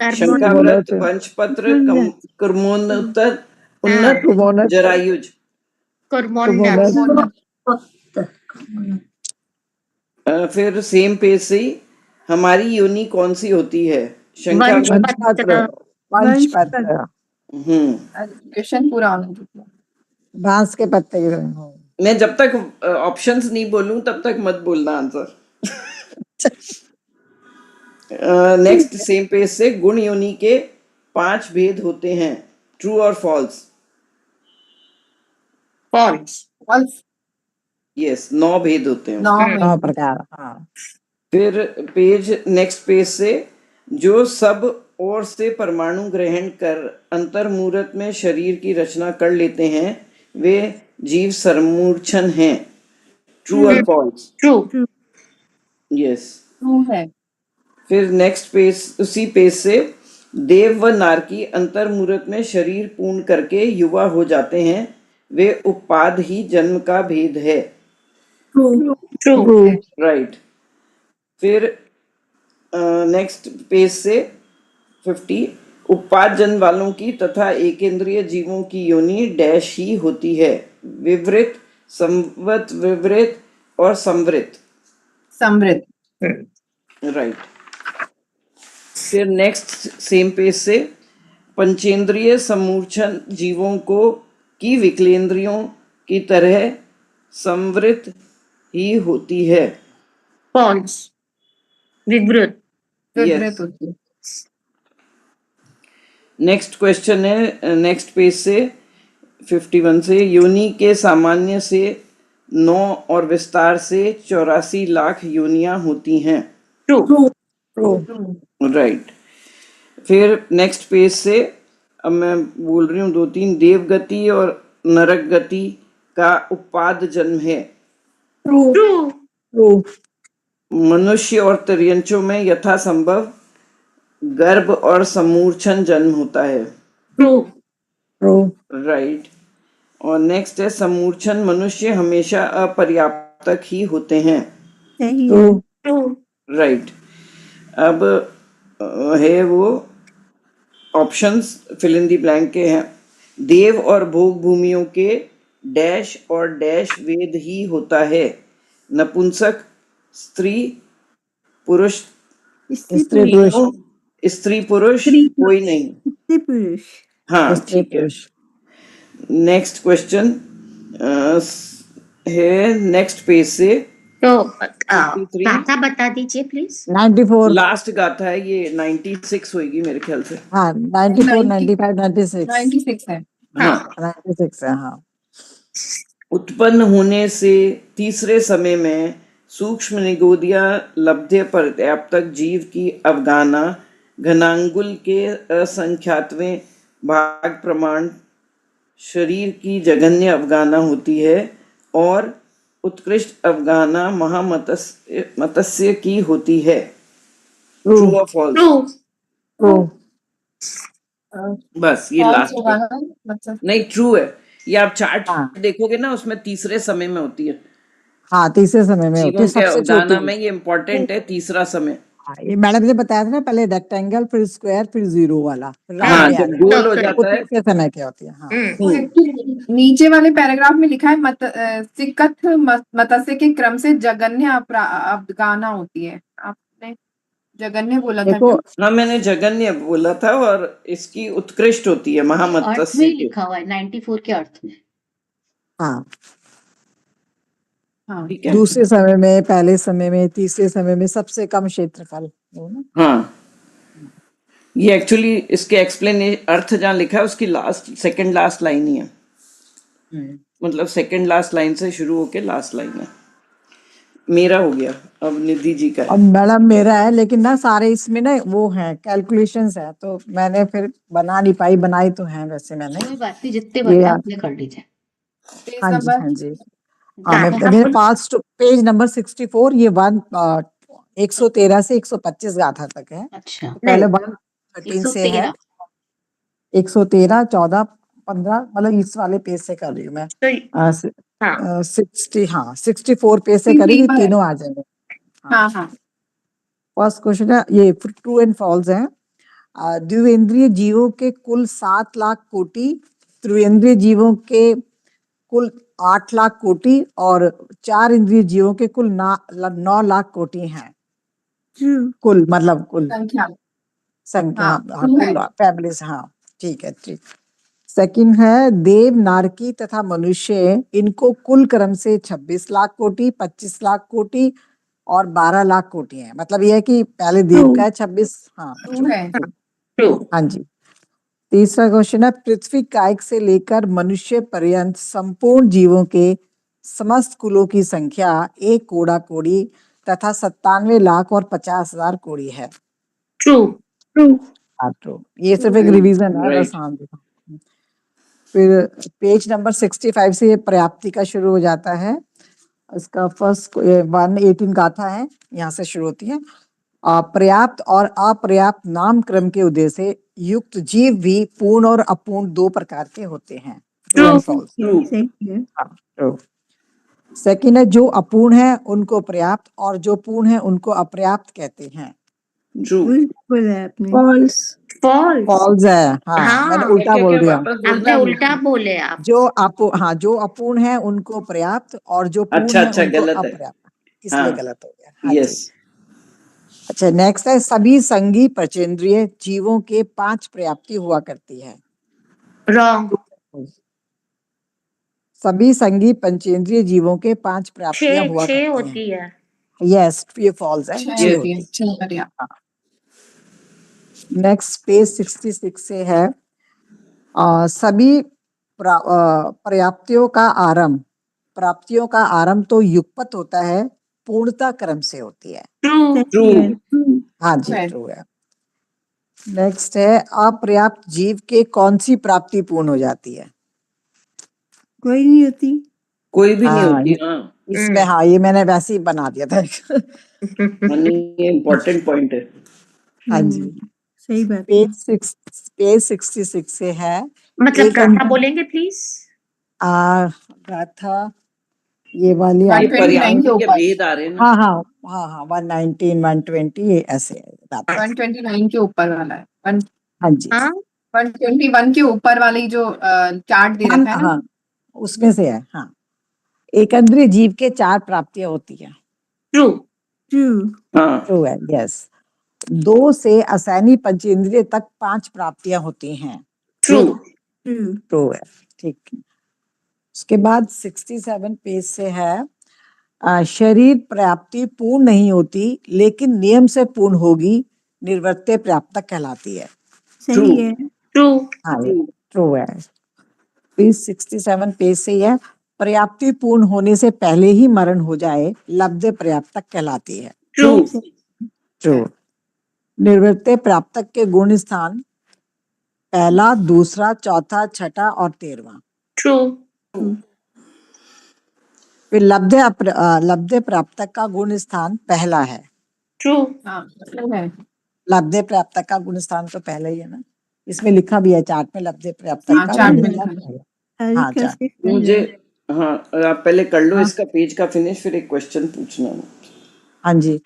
कर्मोन। शंखाव्रत, कुमोनत। पंचपत्र, कर्मोन्नत, हाँ उन्नत, कुमोनत। जरायुज। कुर्मोन्नत। फिर सेम पेज से ही हमारी योनि कौन सी होती है? शंखाव्रत। पंचपत्र। पंचपत्र। क्वेश्चन पूरा होना चाहिए। बांस के पत्ते की तरह। मैं जब तक ऑप्शंस नहीं बोलूं तब तक मत बोलना आंसर। नेक्स्ट सेम पेज से गुण योनि के 5 भेद होते हैं। ट्रू और फॉल्स? फॉल्स। फॉल्स। यस 9 भेद होते हैं। 9 नौ में प्रकार। हाँ फिर नेक्स्ट पेज से जो सब ओर से परमाणु ग्रहण कर अंतर्मूर्त में शरीर की रचना कर लेते हैं वे जीव सर्वमूर्छन हैं। ट्रू और फॉल्स? ट्रू। यस। ट्रू है। फिर नेक्स्ट पेज, उसी पेज से देव व नारकी अंतर्मूर्त में शरीर पूर्ण करके युवा हो जाते हैं वे उपाद ही जन्म का भेद है। ट्रू। राइट। फिर नेक्स्ट पेज से 50 उपाद जन्म वालों की तथा एकेंद्रिय जीवों की योनि डैश ही होती है। विवृत, संवत, विवृत और संवृत। समृद्ध। राइट। फिर नेक्स्ट सेम पेज से पंचेंद्रिय समूर्छन जीवों को की विकलेंद्रियों की तरह संवृत ही होती है। फॉल्स, विवृत। विवृत यस। होती है। नेक्स्ट क्वेश्चन है नेक्स्ट पेज से 51 से, योनि के सामान्य से 9 और विस्तार से 84 लाख योनियां होती हैं। ट्रू। राइट। फिर नेक्स्ट पेज से अब मैं बोल रही हूँ 2-3, देवगति और नरक गति का उपाद जन्म है। ट्रू। मनुष्य और तिर्यंचों में यथासंभव गर्भ और समूर्छन जन्म होता है। ट्रू। राइट। और नेक्स्ट है समूर्छन मनुष्य हमेशा अपर्याप्तक ही होते हैं। सही है। ट्रू। राइट। अब है वो options fill in the blank के हैं। देव और भोग भूमियों के डैश और डैश वेद ही होता है। नपुंसक स्त्री पुरुष स्त्री पुरुष स्त्री पुरुष कोई नहीं। पुरुष। हाँ स्त्री ठीक है। पुरुष। नेक्स्ट क्वेश्चन है नेक्स्ट पेज से तो 53। गाथा बता दीजिए प्लीज। 94। लास्ट गाथा है ये, 96 होगी मेरे ख्याल से। हाँ 94, 95, 96। 96 है। हाँ। 96 है। हाँ। उत्पन्न होने से तीसरे समय में सूक्ष्म निगोदिया लब्ध्य पर्याप्तक जीव की अवगाना घनांगुल के असंख्यातवें भाग प्रमाण शरीर की जघन्य अवगाना होती है और उत्कृष्ट अवगाना महामत्स्य की होती है। ट्रू और फॉल्स? ट्रू। बस ये false लास्ट होगा ना, मतलब नहीं ट्रू है। ये आप चार्ट हाँ। देखोगे ना उसमें तीसरे समय में होती है। हाँ तीसरे समय में होती जीवों है, के सबसे अवगाना छोटी। में ये इम्पोर्टेंट है, तीसरा समय। हाँ, ये मैडम ने बताया था ना, पहले रेक्टेंगल फिर स्क्वायर फिर जीरो वाला हाँ राउंड में आ जब जाता गोल हो है, वो जाता है। तीसरे समय की होती है। हाँ। नीचे वाले पैराग्राफ में लिखा है सिकथ मत्स्य के क्रम से जगन्य अवगाना होती है। आपने जगन्य बोला था देखो क्या? हाँ मैंने जगन्य बोला था, और इसकी उत्कृष्ट होती है अर्थ में महामत्स्य ही की। लिखा हुआ है 94 के अर्थ में। हाँ हाँ ठीक है। दूसरे समय में, पहले समय में, तीसरे समय में सबसे कम क्षेत्रफल वो ना। हाँ ये एक्चुअली इसके एक्सप्लेन अर्थ जहाँ लिखा है उसकी लास्ट सेकंड लास्ट लाइन ही है। मतलब सेकंड लास्ट लाइन से शुरू होके लास्ट लाइन है। मेरा हो गया, अब निधि जी का अब है। मैडम मेरा है, लेकिन ना सारे इसमें ना वो है कैलकुलेशंस है, तो मैंने फिर बना नहीं पाई, बनाई तो है वैसे मैंने। कोई बात नहीं, जितने ये बनता है यार, उतने कर लीजिए। पेज हाँ जी नंबर हाँ जी। हाँ मैं गाथा मेरे बोल- पास पेज नंबर 64, ये 113 से 125 गाथा तक है। अच्छा तो पहले नहीं 113 से है, 113। 113, 14, 15, मतलब इस वाले पेज से कर रही हूँ मैं। तो 60, हाँ 64 पेज से करेगी, पर है। तीनों आ जाएंगे। हाँ हाँ फर्स्ट क्वेश्चन है, ये ट्रू एंड फॉल्स है। द्विवेंद्रिय जीवों के कुल 7 लाख कोटि, त्रिवेंद्रिय जीवों के कुल 8 लाख कोटि और 4 इंद्रिय जीवों के कुल 9 लाख कोटि हैं। कुल मतलब कुल संख्या। संख्या। हाँ, हाँ true है। कुल फैमिलीज। हाँ ठीक है ठीक। सेकंड है, देव नारकी तथा मनुष्य, इनको कुल क्रम से 26 लाख कोटि, 25 लाख कोटि और 12 लाख कोटि है। मतलब यह है कि पहले देव का है 26। हाँ ट्रू है। ट्रू। हाँ जी। तीसरा क्वेश्चन है, पृथ्वी कायक से लेकर मनुष्य पर्यंत संपूर्ण जीवों के समस्त कुलों की संख्या 1 कोड़ा कोड़ी तथा 97 लाख और 50,000 कोड़ी है। ट्रू। तो ये सिर्फ एक रिवीजन है बस। हाँ जी। फिर पेज नंबर 65 से ये पर्याप्ति का शुरू हो जाता है। इसका फर्स्ट 118 गाथा है, यहाँ से शुरू होती है। पर्याप्त और अपर्याप्त नाम क्रम के उदय से युक्त जीव भी पूर्ण और अपूर्ण 2 प्रकार के होते हैं। True and false? सही है। ट्रू। सेकंड है, जो अपूर्ण है उनको पर्याप्त और जो पूर्ण है उनको अपर्याप्त कहते हैं। ट्रू। बोला आपने। फॉल्स। फॉल्स है। हाँ मैंने उल्टा क्या बोल क्या दिया। वापस आपने बोलना? उल्टा बोले आप। जो अपूर्ण है उनको पर्याप्त और जो पूर्ण है अच्छा उनको गलत है। अपर्याप्त, इसलिए हाँ गलत हो गया। हाँ जी। यस। अच्छा, नेक्स्ट है सभी संगी पंचेंद्रिय जीवों के 5 पर्याप्ति हुआ करती है। रॉन्ग। सभी संगी पंचेंद्रिय जीवों के 5 प्राप्तियां हुआ छह करती हैं। होती है। यस, ये फॉल्स है, 6 ये होती है। 6 पर्याप्त। नेक्स्ट पेज 66 से है सभी प्राप्तियों का आरंभ तो युगपत होता है, पूर्णता क्रम से होती है। ट्रू। ट्रू। हाँ जी, है। ट्रू है। नेक्स्ट है अपर्याप्त जीव के कौन सी प्राप्ति पूर्ण हो जाती है? कोई नहीं होती। कोई भी नहीं हाँ, होती। हाँ इसमें हाँ, ये मैंने वैसे ही बना दिया था। यानी ये इम्पोर्टेंट पॉइंट है। हाँ जी। सही बात है। पेज 66 से है मतलब एक गाथा बोलेंगे प्लीज। गाथा ये वाली ये 129 के पर्याप्ति के ऊपर। भेद आ रहे हैं ना। हाँ हाँ हाँ हाँ 119 120 ये ऐसे है गाथा। 129 के ऊपर वाला है। हाँ जी, हाँ 121 के ऊपर वाली जो चार्ट दे रखा है ना। हाँ उसमें से है। हाँ, एकंद्रीय जीव के 4 प्राप्तियां होती है। ट्रू। ट्रू। हाँ ट्रू है, यस। 2 से असैनी पंचेंद्रिय तक 5 प्राप्तियां होती हैं। ट्रू। ट्रू। ट्रू है, ठीक है। उसके बाद 67 पेज से है शरीर प्राप्ति पूर्ण नहीं होती लेकिन नियम से पूर्ण होगी, निर्वृत्य प्राप्तक कहलाती है। सही है। ट्रू। हाँ, ट्रू है। पेज 67 पेज से यह पर्याप्ति पूर्ण होने से पहले ही मरण हो जाए, लब्ध पर्याप्तक कहलाती है। ट्रू। ट्रू। निर्वृत्य प्राप्तक के गुण स्थान पहला, दूसरा, चौथा, छठा और 13वां। ट्रू। फिर लब्ध प्राप्तक का गुण स्थान पहला है। ट्रू। हाँ ट्रू है। लब्ध प्राप्तक का गुण स्थान तो पहला ही है ना, इसमें लिखा भी है चार्ट में लब्ध प्राप्तक हाँ का चार्ट गुण में स्थान लिखा है। पहला। हाँ, चार्ट। मुझे हाँ आप पहले कर लो हाँ। इसका पेज का फिनिश, फिर एक क्वेश्चन पूछना। हाँ जी,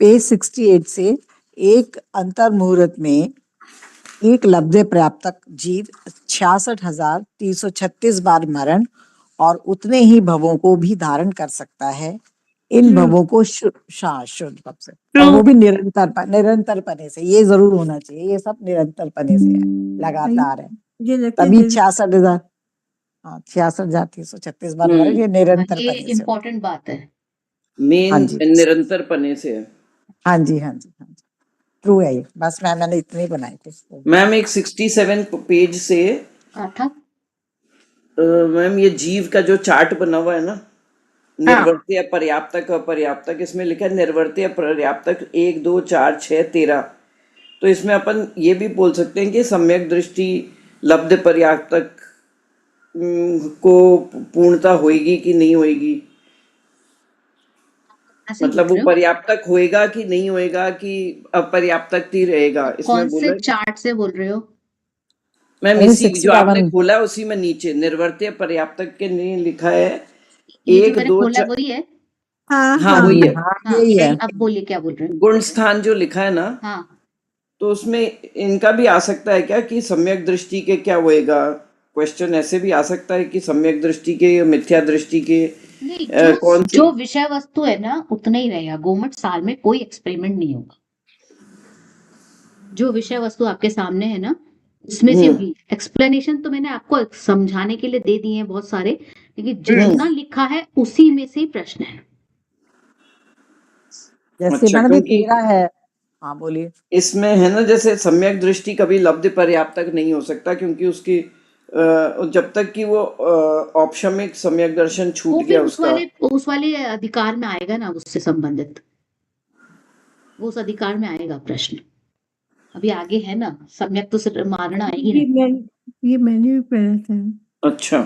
पेज 68 से एक अंतर मुहूर्त में एक लब्ध प्राप्तक जीव 66,336 बार मरण और उतने ही भवों को भी धारण कर सकता है। इन भवों को शुद्ध भव से, और वो भी निरंतर पने से। ये जरूर होना चाहिए, ये सब निरंतर पने से है, लगातार है, मुझे लगता तभी है 66,000 हाँ 66,336 बार मरण, ये निरंतर ये पने से। इम्पोर्टेंट बात है। हाँ मेन जी, निरंतर पने से है। हाँ जी, हाँ जी, हाँ जी, ट्रू है ये। बस मैंने इतने ही बनाए थे। मैम एक 67 पेज से गाथा मैम ये जीव का जो चार्ट बना हुआ है ना, निर्वर्त्य पर्याप्तक अपर्याप्तक, इसमें लिखा है निर्वर्त्य पर्याप्तक 1 2 4 6 13। तो इसमें अपन ये भी बोल सकते हैं कि सम्यक दृष्टि लब्ध पर्याप्तक को पूर्णता होएगी कि नहीं होएगी, ऐसे मतलब बोल वो रहे हो? पर्याप्तक होएगा कि नहीं होएगा कि अपर्याप्तक ही रहेगा, इसमें कौन से बोला। चार्ट से बोल रहे हो? मैम अरे इसी जो आपने 67 खोला उसी में नीचे निर्वर्त्य पर्याप्तक के लिए लिखा है ये जो 1 मैंने 2 खोला 4। वही है? हाँ हाँ हाँ वही जी, है। हाँ हाँ यही है। अब बोलिए क्या बोल रहे हो? गुण स्थान जो लिखा है ना, हाँ तो उसमें इनका भी आ सकता है क्या कि सम्यक दृष्टि के क्या होएगा? क्वेश्चन ऐसे भी आ सकता है कि सम्यक दृष्टि के या मिथ्या दृष्टि के नहीं, कौन सी। जो विषय वस्तु है ना उतना ही रहेगा। गोमट साल में कोई एक्सपेरिमेंट नहीं होगा। जो विषय वस्तु आपके सामने है ना उसमें से होगी। एक्सप्लेनेशन तो मैंने आपको समझाने के लिए दे दिए हैं बहुत सारे, लेकिन जितना लिखा है उसी में से ही प्रश्न है। जैसे अच्छा, मैंने भी क्योंकि 13 है। हाँ बोलिए। इसमें है ना, जैसे सम्यक दृष्टि कभी लब्ध पर्याप्तक नहीं हो सकता, क्योंकि उसकी जब तक कि वो औपशमिक सम्यक दर्शन वो छूट फिर गया उसका। उस वाले अधिकार में आएगा ना, उससे संबंधित वो उस अधिकार में आएगा प्रश्न। अभी आगे है ना, सम्यक तो सिर्फ मारना आएगी ना। ये मैंने भी पढ़ा था। अच्छा,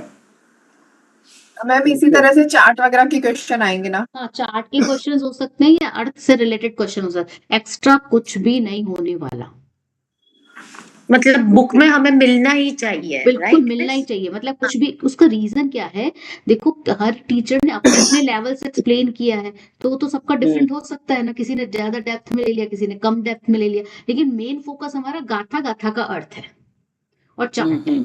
मैम इसी तरह से चार्ट वगैरह के क्वेश्चन आएंगे ना। हाँ, चार्ट के क्वेश्चंस हो सकते हैं या अर्थ से रिलेटेड क्वेश्चन हो सकते हैं। एक्स्ट्रा कुछ भी नहीं होने वाला, मतलब बुक में हमें मिलना ही चाहिए। बिल्कुल राइट मिलना ही चाहिए। मतलब कुछ भी, उसका रीजन क्या है? देखो, हर टीचर ने अपने अपने लेवल से एक्सप्लेन किया है, तो वो तो सबका डिफरेंट हो सकता है ना। किसी ने ज्यादा डेप्थ में ले लिया, किसी ने कम डेप्थ में ले लिया, लेकिन मेन फोकस हमारा गाथा गाथा का अर्थ है और चार्ट है।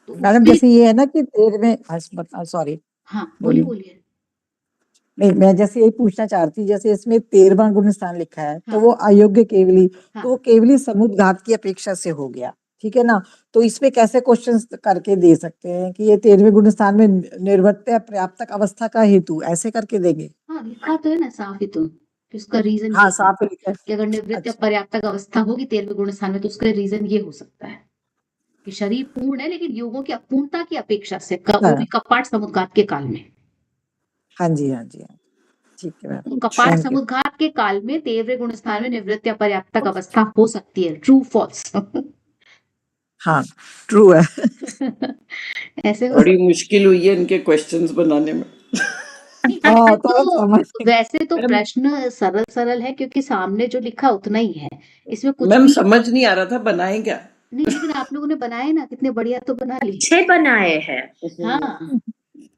तो मैडम उसमें जैसे ये है ना कि 13 में, सॉरी हाँ बोलिए बोलिए। नहीं, मैं जैसे यही पूछना चाहती, जैसे इसमें 13वां गुण स्थान लिखा है, तो हाँ। वो अयोग्य केवली, हाँ। तो वो केवली समुद्घात की अपेक्षा से हो गया, ठीक है ना? तो इसमें कैसे क्वेश्चंस करके दे सकते हैं कि ये 13वें गुण स्थान में निर्वर्त्य पर्याप्तक अवस्था का हेतु, ऐसे करके देंगे? हाँ, लिखा तो है ना साफ ही तो, कि उसका रीजन हाँ, ये है साफ लिखा है। कि अगर निवृत्त या अच्छा, पर्याप्तक अवस्था होगी 13वें गुण स्थान में, तो उसका रीजन ये हो सकता है कि शरीर पूर्ण है लेकिन योगों की अपूर्णता की अपेक्षा से, वो भी कपाट समुद्घात के काल में। हाँ जी, हाँ जी, हाँ जी। ठीक है मैम, तो कपाट थैंक यू। समुद्घात के काल में 13वें गुण स्थान में निवृत्त या पर्याप्तक अवस्था हो सकती है। True false? हाँ, ट्रू है। ऐसे हो बड़ी मुश्किल हुई है इनके क्वेश्चंस बनाने में। नहीं, हाँ, वैसे तो समझ वैसे तो मैम प्रश्न सरल सरल है क्योंकि सामने जो लिखा उतना ही है, इसमें कुछ मैम भी समझ नहीं आ रहा था बनाए क्या। नहीं, लेकिन आप लोगों ने बनाए ना, कितने बढ़िया तो बना लिए। अच्छे बनाए हैं। हाँ,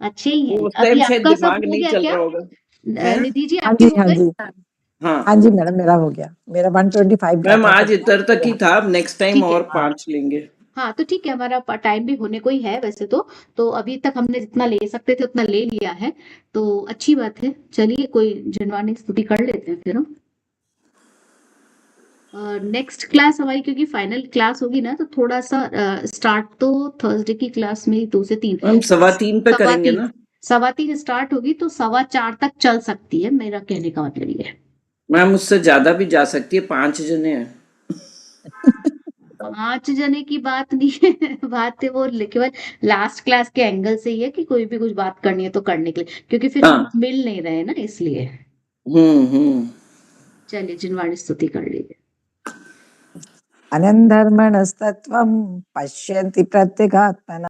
अच्छे ही वो है। उस अभी टाइम शायद आपका सब दिमाग हो नहीं गया चल क्या? रहा होगा हैं? निधि जी हाँ आपके जी, हो हाँ गए? जी। हाँ हाँ जी मैडम, मेरा हो गया। मेरा 125 मैम गया था, आज इधर तक ही था, अब नेक्स्ट टाइम ठीक है। और 5 लेंगे। हाँ, तो ठीक है, हमारा टाइम भी होने को ही है वैसे तो अभी तक हमने जितना ले सकते थे उतना ले लिया है, तो अच्छी बात है। चलिए, कोई जनवाणी स्तुति कर लेते हैं फिर हम। नेक्स्ट क्लास हमारी क्योंकि फाइनल क्लास होगी ना, तो थोड़ा सा स्टार्ट तो थर्सडे की क्लास में 2 से 3, मैम 3:15 पे करेंगे ना? 3:15 स्टार्ट होगी तो 4:15 तक चल सकती है, मेरा कहने का मतलब ये है। मैम उससे ज्यादा भी जा सकती है, 5 जने हैं। 5 जने की बात नहीं है, बात है वो केवल लास्ट क्लास के एंगल से ही है कि कोई भी कुछ बात करनी है तो करने के लिए, क्योंकि फिर हम हाँ मिल नहीं रहे ना, इसलिए। हम्म। चलिए, जिनवाणी स्तुति कर लीजिए। अनन्धर्मणस्तत्त्वं पश्यन्ति प्रत्यगात्मना।